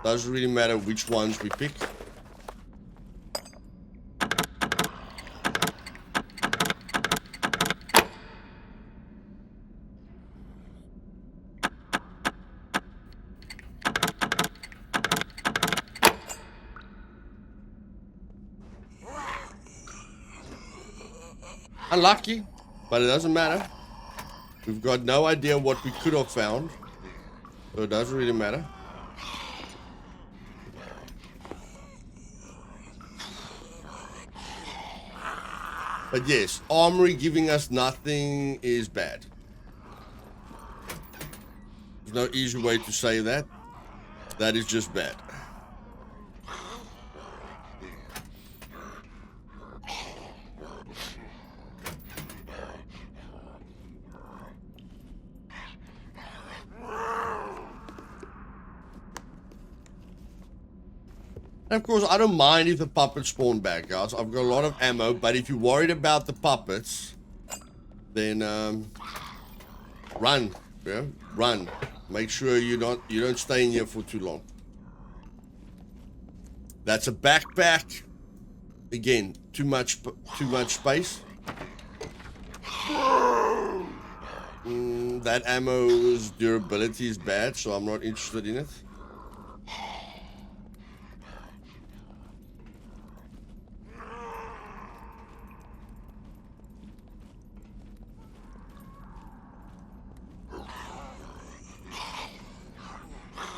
Doesn't really matter which ones we pick. Unlucky, but it doesn't matter. We've got no idea what we could have found, so it doesn't really matter. But yes, armory giving us nothing is bad. There's no easy way to say that. That is just bad. And of course, I don't mind if the puppets spawn back, guys. I've got a lot of ammo, but if you're worried about the puppets, then run, yeah, run. Make sure you don't stay in here for too long. That's a backpack. Again, too much space. That ammo's durability is bad, so I'm not interested in it.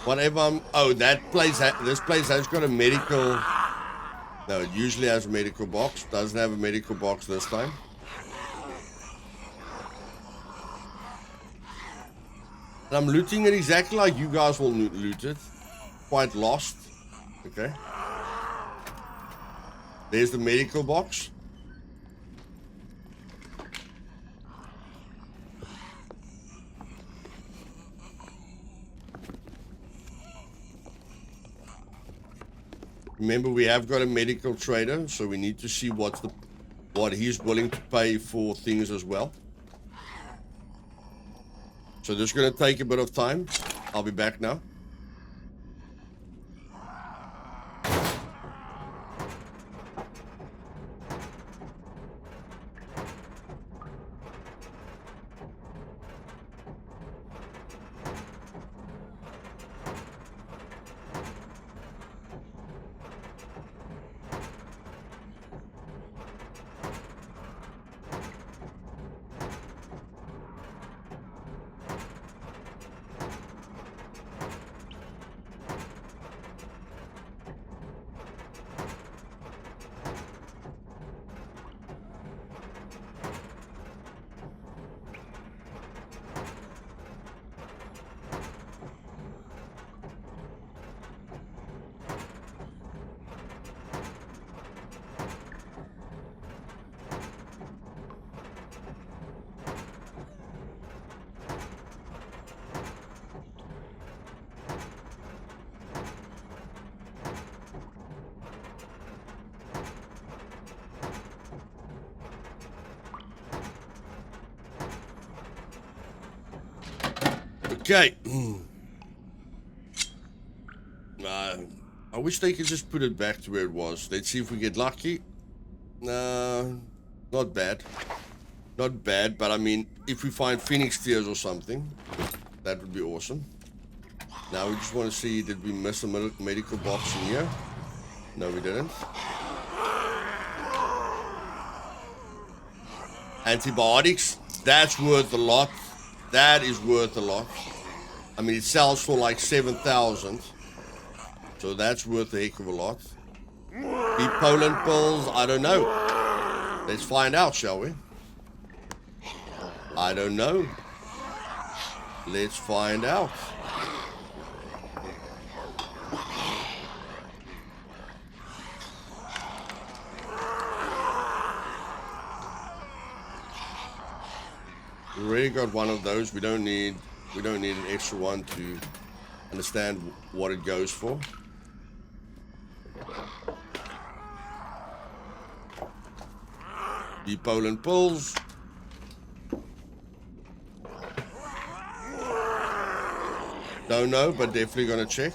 Whatever oh, this place has got a medical. No, it usually has a medical box. Doesn't have a medical box this time. And I'm looting it exactly like you guys will loot it. Quite lost. Okay. There's the medical box. Remember, we have got a medical trader, so we need to see what he's willing to pay for things as well. So this is going to take a bit of time. I'll be back now. Okay. I wish they could just put it back to where it was. Let's see if we get lucky. Not bad. Not bad, but I mean, if we find phoenix tears or something, that would be awesome. Now we just want to see, did we miss a medical box in here? No, we didn't. Antibiotics, that's worth a lot. That is worth a lot. I mean, it sells for like 7,000. So that's worth a heck of a lot. The Poland pills, I don't know. Let's find out, shall we? I don't know. Let's find out. We already got one of those. We don't need an extra one to understand what it goes for. The Poland pills. Don't know, but definitely gonna check.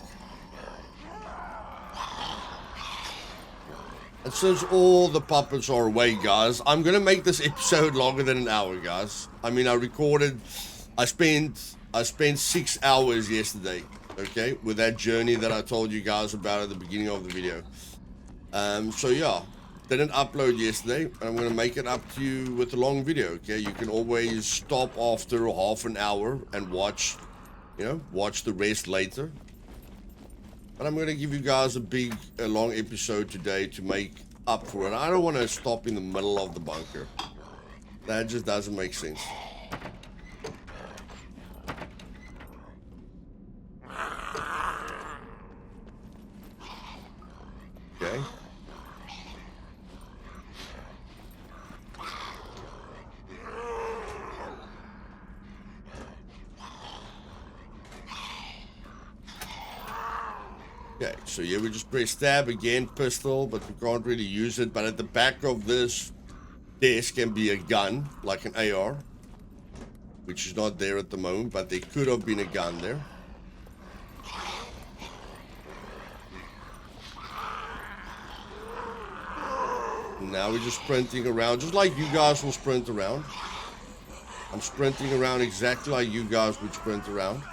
And since all the puppets are away, guys, I'm gonna make this episode longer than an hour, guys. I mean, I spent 6 hours yesterday, okay, with that journey that I told you guys about at the beginning of the video. So yeah, didn't upload yesterday, and I'm gonna make it up to you with a long video, okay? You can always stop after half an hour and watch the rest later. But I'm going to give you guys a long episode today to make up for it. I don't want to stop in the middle of the bunker. That just doesn't make sense. Okay. Okay, so yeah, we just press tab again, pistol, but we can't really use it. But at the back of this desk can be a gun, like an AR, which is not there at the moment, but there could have been a gun there. Now we're just sprinting around, just like you guys will sprint around. I'm sprinting around exactly like you guys would sprint around.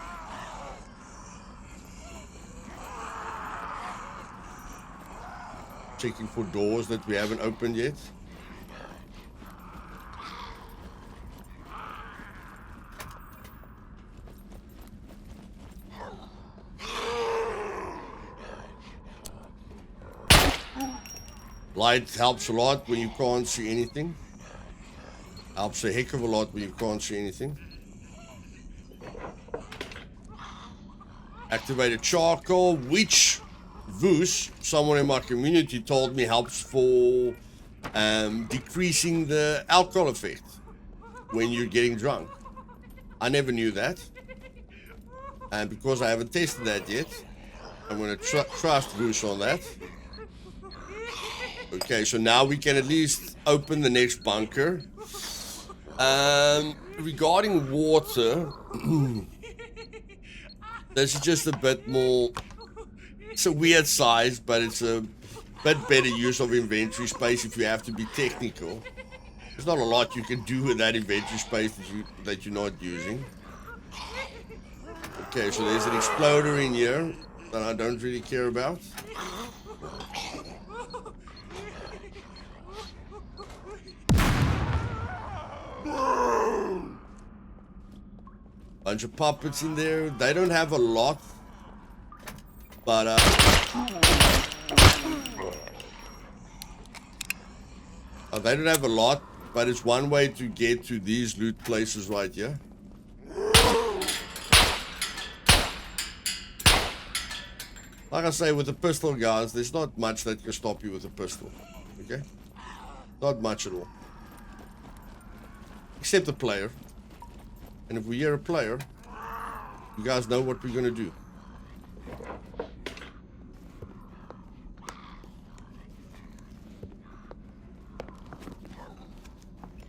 Checking for doors that we haven't opened yet. Light helps a lot when you can't see anything. Helps a heck of a lot when you can't see anything. Activated charcoal, which Voos, someone in my community, told me helps for decreasing the alcohol effect when you're getting drunk. I never knew that. And because I haven't tested that yet, I'm going to trust Voos on that. Okay, so now we can at least open the next bunker. Regarding water, this is just a bit more... It's a weird size, but it's a bit better use of inventory space if you have to be technical. There's not a lot you can do with that inventory space that you're not using. Okay, so there's an exploder in here that I don't really care about. Bunch of puppets in there. They don't have a lot. But, they don't have a lot, but it's one way to get to these loot places right here. Like I say, with a pistol, guys, there's not much that can stop you with a pistol. Okay? Not much at all. Except the player. And if we hear a player, you guys know what we're gonna do.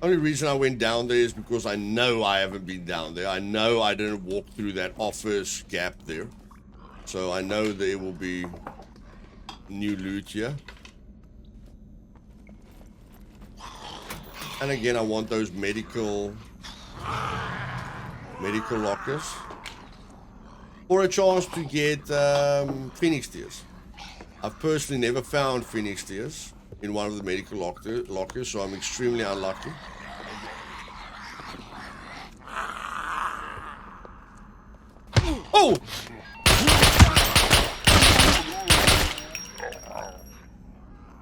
Only reason I went down there is because I know I haven't been down there. I know I didn't walk through that office gap there. So I know there will be new loot here. And again, I want those medical lockers. Or a chance to get Phoenix tears. I've personally never found Phoenix tears in one of the medical lockers, so I'm extremely unlucky. Oh!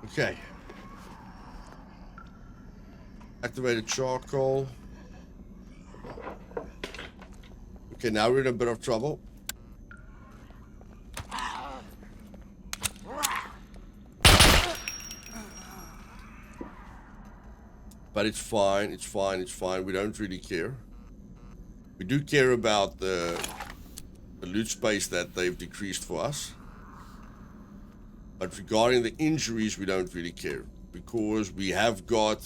Okay. Activated charcoal. Okay, now we're in a bit of trouble. But it's fine, it's fine, it's fine. We don't really care. We do care about the loot space that they've decreased for us. But regarding the injuries, we don't really care. Because we have got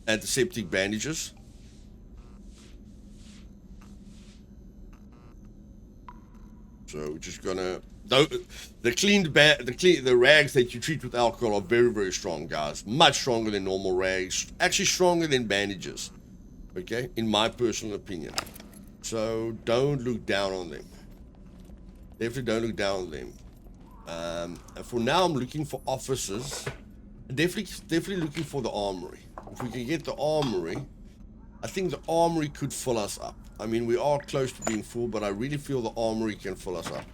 antiseptic bandages. So we're just gonna... The rags that you treat with alcohol are very, very strong, guys. Much stronger than normal rags. Actually stronger than bandages. Okay? In my personal opinion. So don't look down on them. Definitely don't look down on them. And for now, I'm looking for officers. Definitely looking for the armory. If we can get the armory, I think the armory could fill us up. I mean, we are close to being full, but I really feel the armory can fill us up.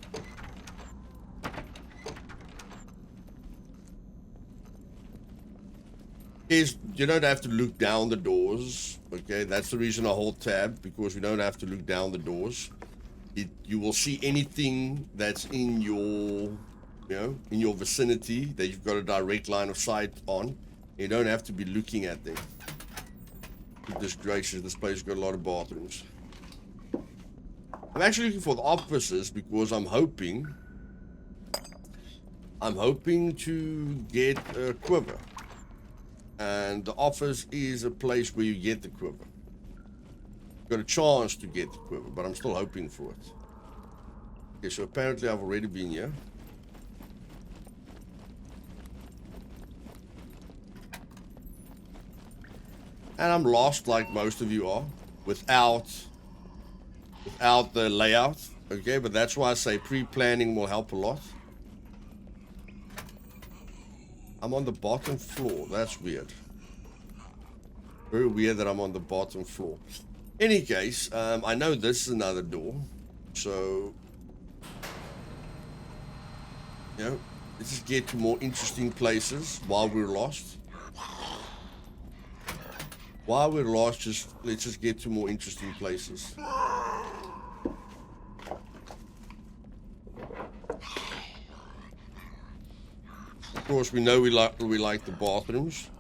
You don't have to look down the doors. Okay, that's the reason I hold tab, because we don't have to look down the doors. You will see anything that's in your, in your vicinity that you've got a direct line of sight on. You don't have to be looking at them. Goodness gracious, this place has got a lot of bathrooms. I'm actually looking for the officers because I'm hoping to get a quiver. And the office is a place where you get the quiver. Got a chance to get the quiver, but I'm still hoping for it. Okay, so apparently I've already been here. And I'm lost like most of you are, without the layout. Okay, but that's why I say pre-planning will help a lot. I'm on the bottom floor. That's weird. Very weird that I'm on the bottom floor. Any case, I know this is another door. So, let's just get to more interesting places while we're lost. While we're lost, let's just get to more interesting places. Of course, we know we like the bathrooms.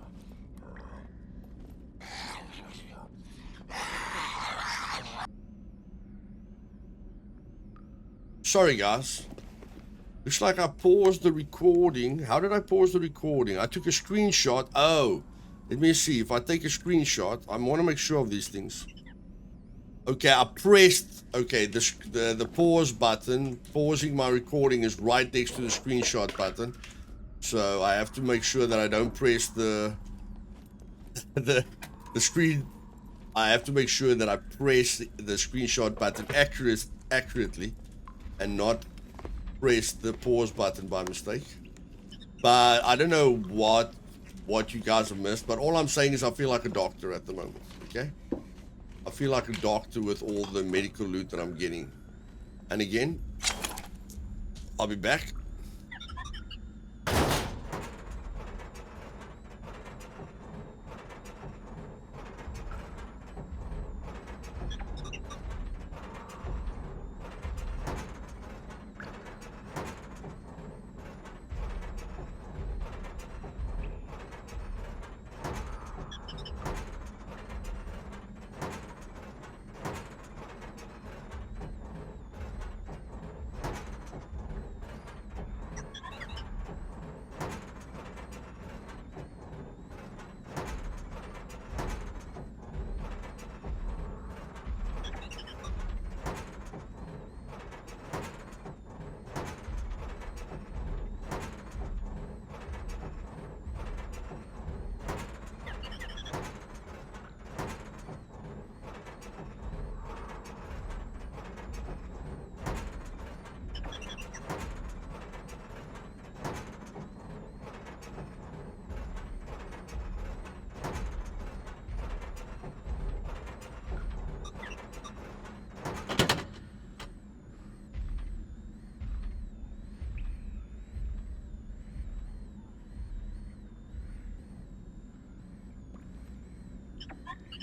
Sorry, guys. Looks like I paused the recording. How did I pause the recording? I took a screenshot. Oh, let me see. If I take a screenshot, I want to make sure of these things. Okay, I pressed. Okay, the pause button, pausing my recording, is right next to the screenshot button. So I have to make sure that I don't press the screen. I have to make sure that I press the screenshot button accurately, and not press the pause button by mistake. But I don't know what you guys have missed. But all I'm saying is I feel like a doctor at the moment. Okay, I feel like a doctor with all the medical loot that I'm getting. And again, I'll be back.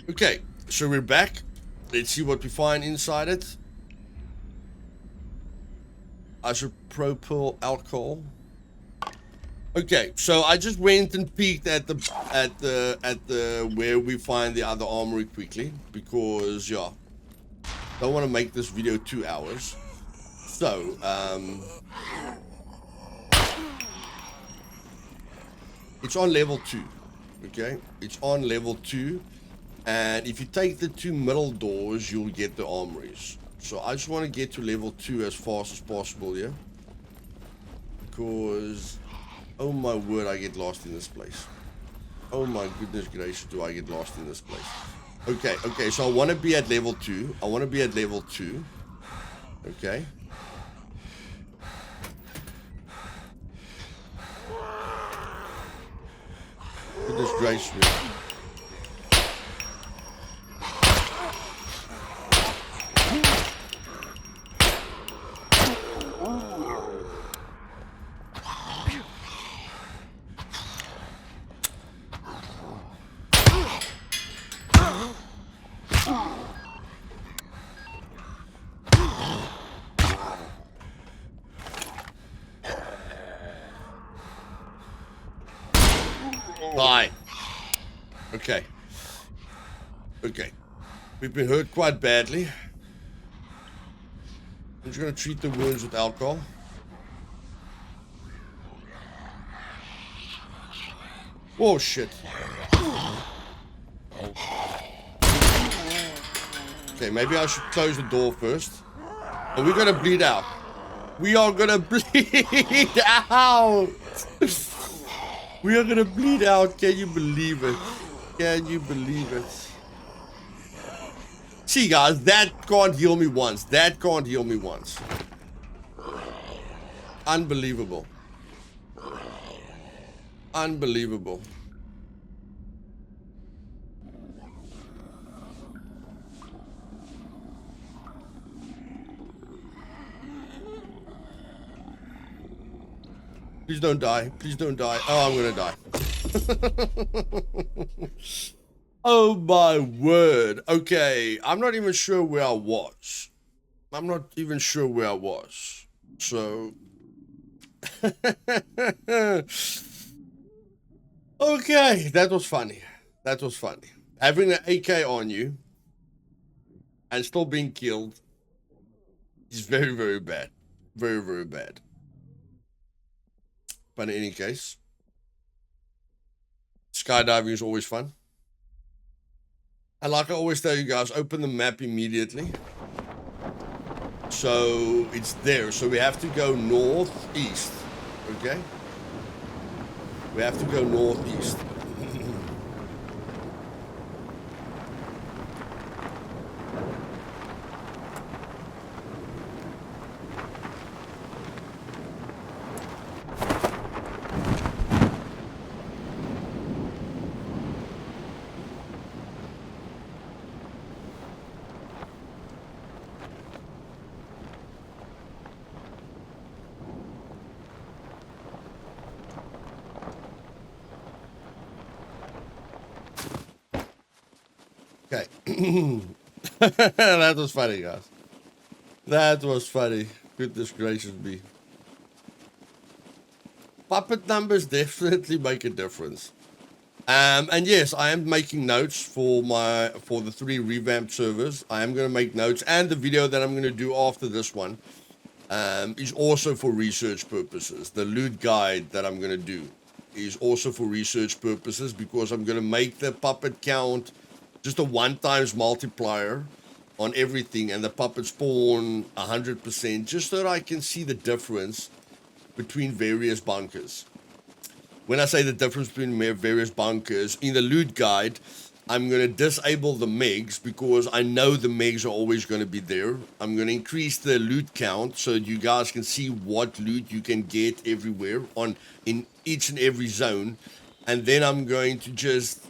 Okay, so we're back. Let's see what we find inside it. Isopropyl alcohol. Okay, so I just went and peeked at the where we find the other armory quickly because yeah, don't want to make this video 2 hours. So it's on level 2. Okay, it's on level 2, and if you take the 2 middle doors, you'll get the armories. So I just want to get to level 2 as fast as possible here, because oh my word, I get lost in this place. Oh my goodness gracious, do I get lost in this place. Okay, so I want to be at level 2. I want to be at level 2. Okay. Goodness gracious me. Die. Okay. Okay. We've been hurt quite badly. I'm just going to treat the wounds with alcohol. Oh shit. Okay, maybe I should close the door first. And we're going to bleed out. We are going to bleed out. We are going to bleed out. Can you believe it? Can you believe it? See, guys, that can't heal me once. That can't heal me once. Unbelievable. Unbelievable. Please don't die. Please don't die. Oh, I'm gonna die. Oh my word. Okay, I'm not even sure where I was. I'm not even sure where I was. So... Okay, that was funny. That was funny. Having an AK on you and still being killed is very, very bad. Very, very bad. But in any case, skydiving is always fun. And like I always tell you guys, open the map immediately. So it's there. So we have to go northeast. Okay? We have to go northeast. Okay. That was funny, guys. That was funny. Goodness gracious me. Puppet numbers definitely make a difference. And yes, I am making notes for the 3 revamped servers. I am going to make notes, and the video that I'm going to do after this one is also for research purposes. The loot guide that I'm going to do is also for research purposes, because I'm going to make the puppet count just a 1x multiplier on everything, and the puppet spawn 100%, just so that I can see the difference between various bunkers. When I say the difference between various bunkers, in the loot guide, I'm going to disable the megs, because I know the megs are always going to be there. I'm going to increase the loot count so you guys can see what loot you can get everywhere in each and every zone. And then I'm going to just,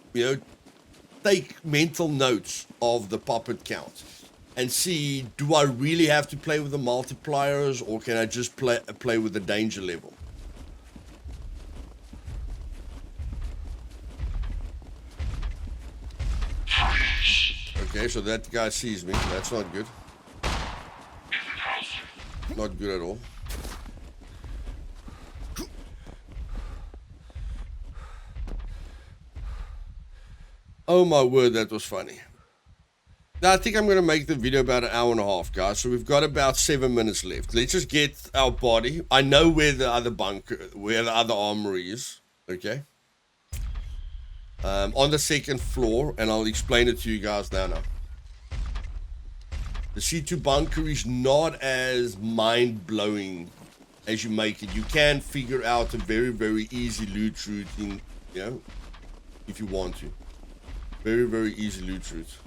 take mental notes of the puppet count and see, do I really have to play with the multipliers, or can I just play with the danger level? Okay, so that guy sees me. That's not good. Not good at all. Oh my word, that was funny. Now, I think I'm going to make the video about an hour and a half, guys. So we've got about 7 minutes left. Let's just get our body. I know where the other bunker, where the other armory is. Okay. On the second floor, and I'll explain it to you guys now. The C2 bunker is not as mind-blowing as you make it. You can figure out a very, very easy loot route in, you know, if you want to. Very, very easy loot route.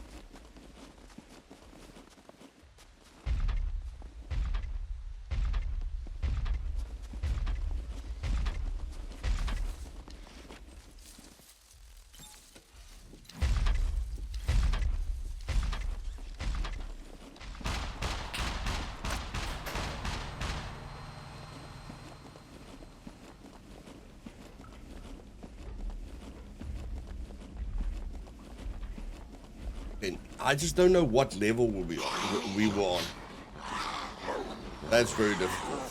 And I just don't know what level we were on. That's very difficult.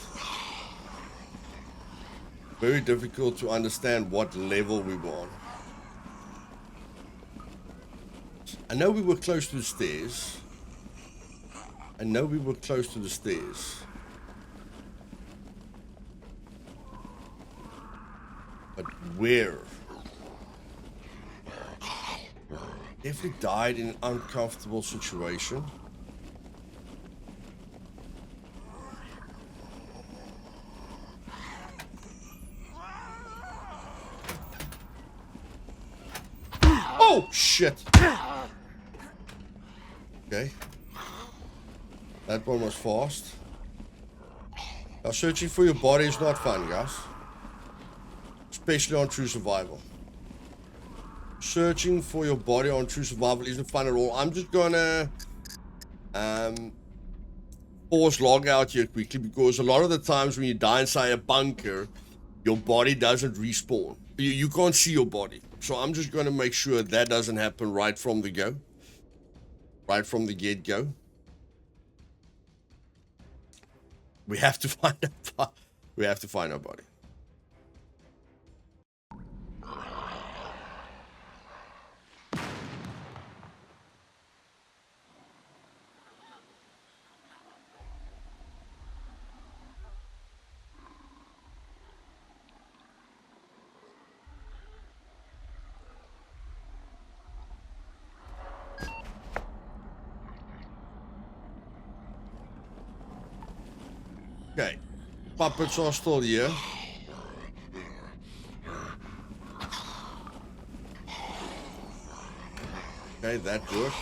Very difficult to understand what level we were on. I know we were close to the stairs. I know we were close to the stairs. But where? If we died in an uncomfortable situation. Oh, shit. Okay. That one was fast. Now, searching for your body is not fun, guys. Especially on True Survival. Searching for your body on True Survival isn't fun at all. I'm just gonna pause log out here quickly, because a lot of the times when you die inside a bunker, your body doesn't respawn. You can't see your body. So I'm just gonna make sure that doesn't happen right from the go. Right from the get-go. We have to find our body. Okay, puppets are still here. Okay, that worked.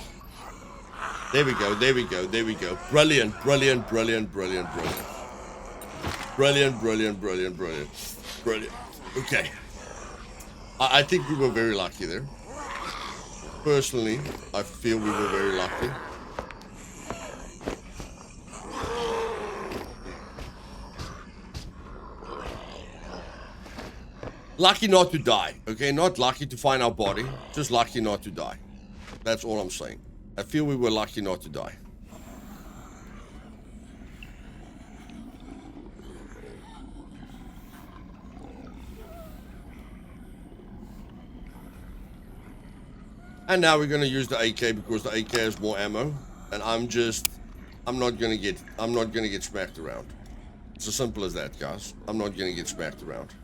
There we go, there we go, there we go. Brilliant, brilliant, brilliant, brilliant, brilliant. Brilliant, brilliant, brilliant, brilliant. Brilliant. Okay. I think we were very lucky there. Personally, I feel we were very lucky. Lucky not to die, okay? Not lucky to find our body, just lucky not to die. That's all I'm saying. I feel we were lucky not to die. And now we're gonna use the AK because the AK has more ammo, and I'm not gonna get smacked around. It's as simple as that, guys. I'm not gonna get smacked around.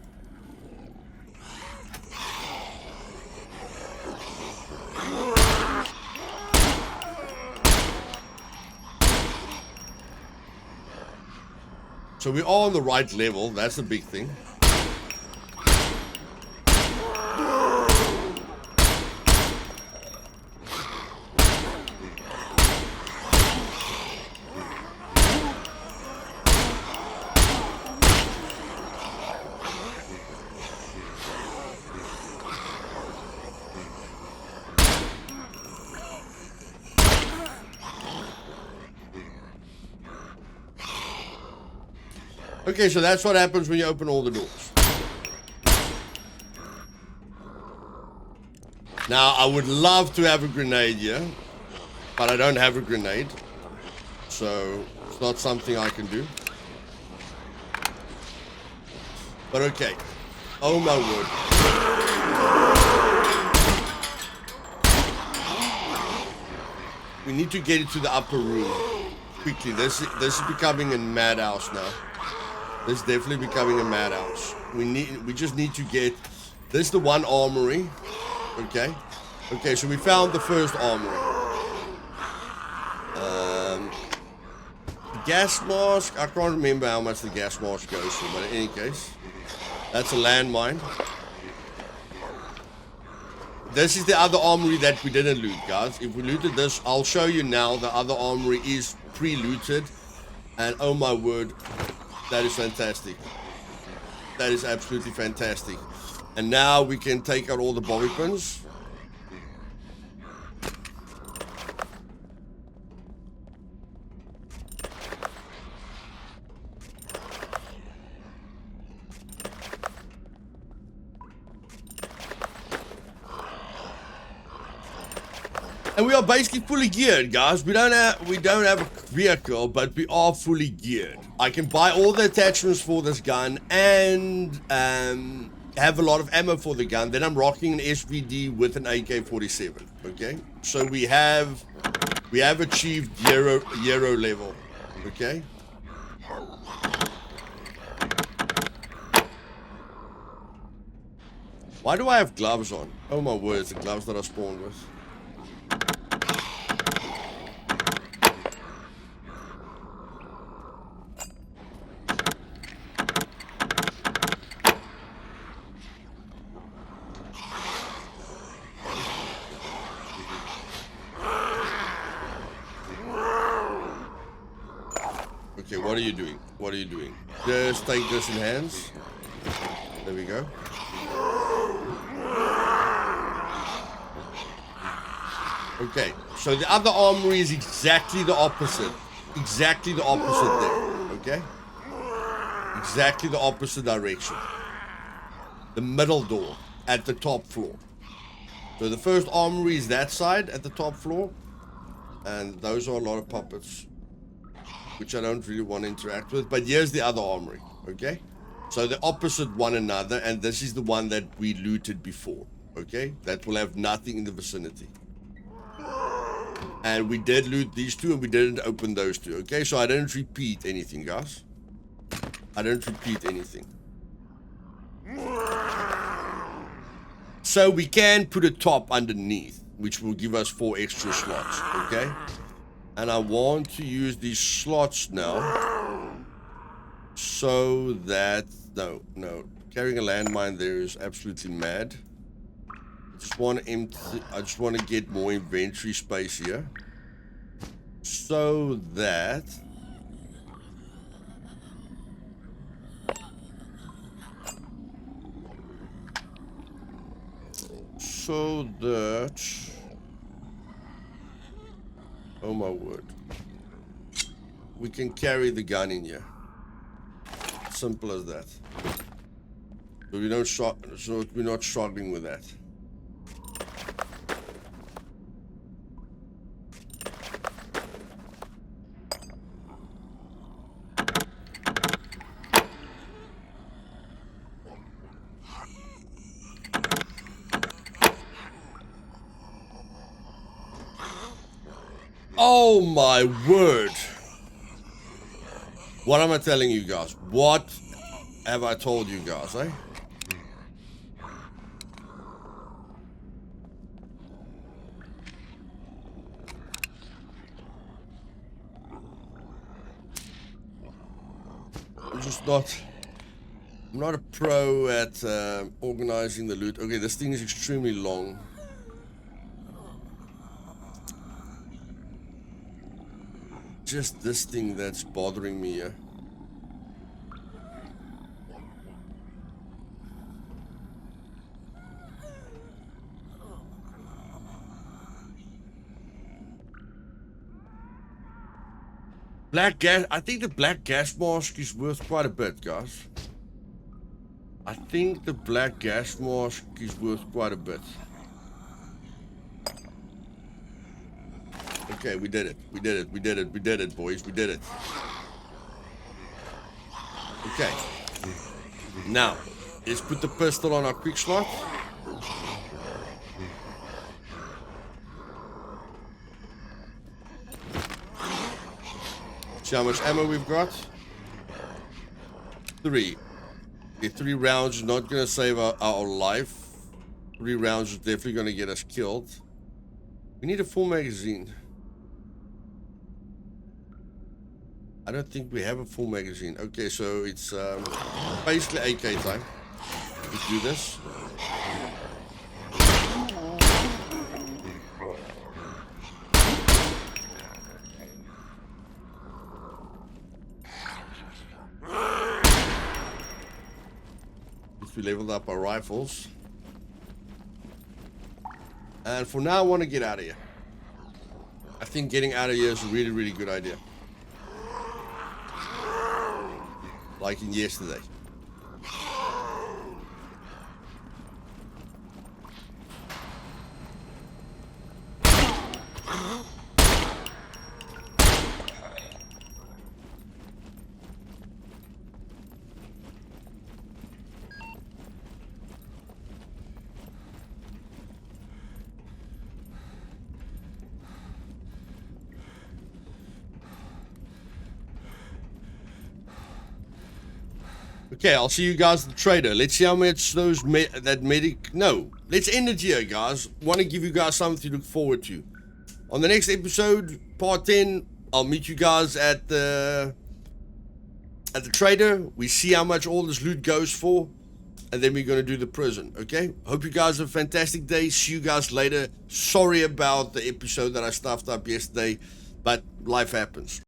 So we are on the right level, that's the big thing. Okay, so that's what happens when you open all the doors. Now, I would love to have a grenade here. but I don't have a grenade, so it's not something I can do. But okay. Oh my word. We need to get into the upper room quickly. This is becoming a madhouse now. This is definitely becoming a madhouse. We just need to get. This is the one armory. Okay. Okay, so we found the first armory. Gas mask. I can't remember how much the gas mask goes for, but in any case, that's a landmine. This is the other armory that we didn't loot, guys. If we looted this, I'll show you now. The other armory is pre-looted, and oh my word, that is fantastic. That is absolutely fantastic. And now we can take out all the bobby pins. And we are basically fully geared, guys. We don't have a vehicle, but we are fully geared. I can buy all the attachments for this gun and have a lot of ammo for the gun. Then I'm rocking an SVD with an AK-47. Okay, so we have achieved Euro level. Okay. Why do I have gloves on? Oh my word, it's the gloves that I spawned with. Okay, what are you doing? What are you doing? Just take this in hands. There we go. Okay, so the other armory is exactly the opposite. Exactly the opposite there, okay? Exactly the opposite direction. The middle door at the top floor. So the first armory is that side at the top floor. And those are a lot of puppets, which I don't really want to interact with. But here's the other armory, okay? So they're opposite one another, and this is the one that we looted before, okay? That will have nothing in the vicinity. And we did loot these two, and we didn't open those two, okay? So I didn't repeat anything, guys. I didn't repeat anything. So we can put a top underneath, which will give us 4 extra slots, okay? And I want to use these slots now so that... No. Carrying a landmine there is absolutely mad. I just want to get more inventory space here. So that... Oh my word. We can carry the gun in here. Simple as that. So we're not struggling with that. Oh my word. What am I telling you guys? What have I told you guys, eh? I'm not a pro at organizing the loot. Okay, this thing is extremely long. Just this thing that's bothering me here. Black gas. I think the black gas mask is worth quite a bit, guys. I think the black gas mask is worth quite a bit. Okay, we did it. We did it. We did it. We did it, boys. We did it. Okay. Now, let's put the pistol on our quick slot. See how much ammo we've got? 3. Okay, 3 rounds is not going to save our life. 3 rounds is definitely going to get us killed. We need a full magazine. I don't think we have a full magazine. Okay, so it's basically AK time. Let's do this. We leveled up our rifles. And for now, I want to get out of here. I think getting out of here is a really, really good idea. Like in yesterday. Okay, I'll see you guys at the trader. Let's see how much those let's end it here, guys. Want to give you guys something to look forward to. On the next episode, part 10, I'll meet you guys at the trader. We see how much all this loot goes for, and then we're going to do the prison, okay? Hope you guys have a fantastic day. See you guys later. Sorry about the episode that I stuffed up yesterday, but life happens.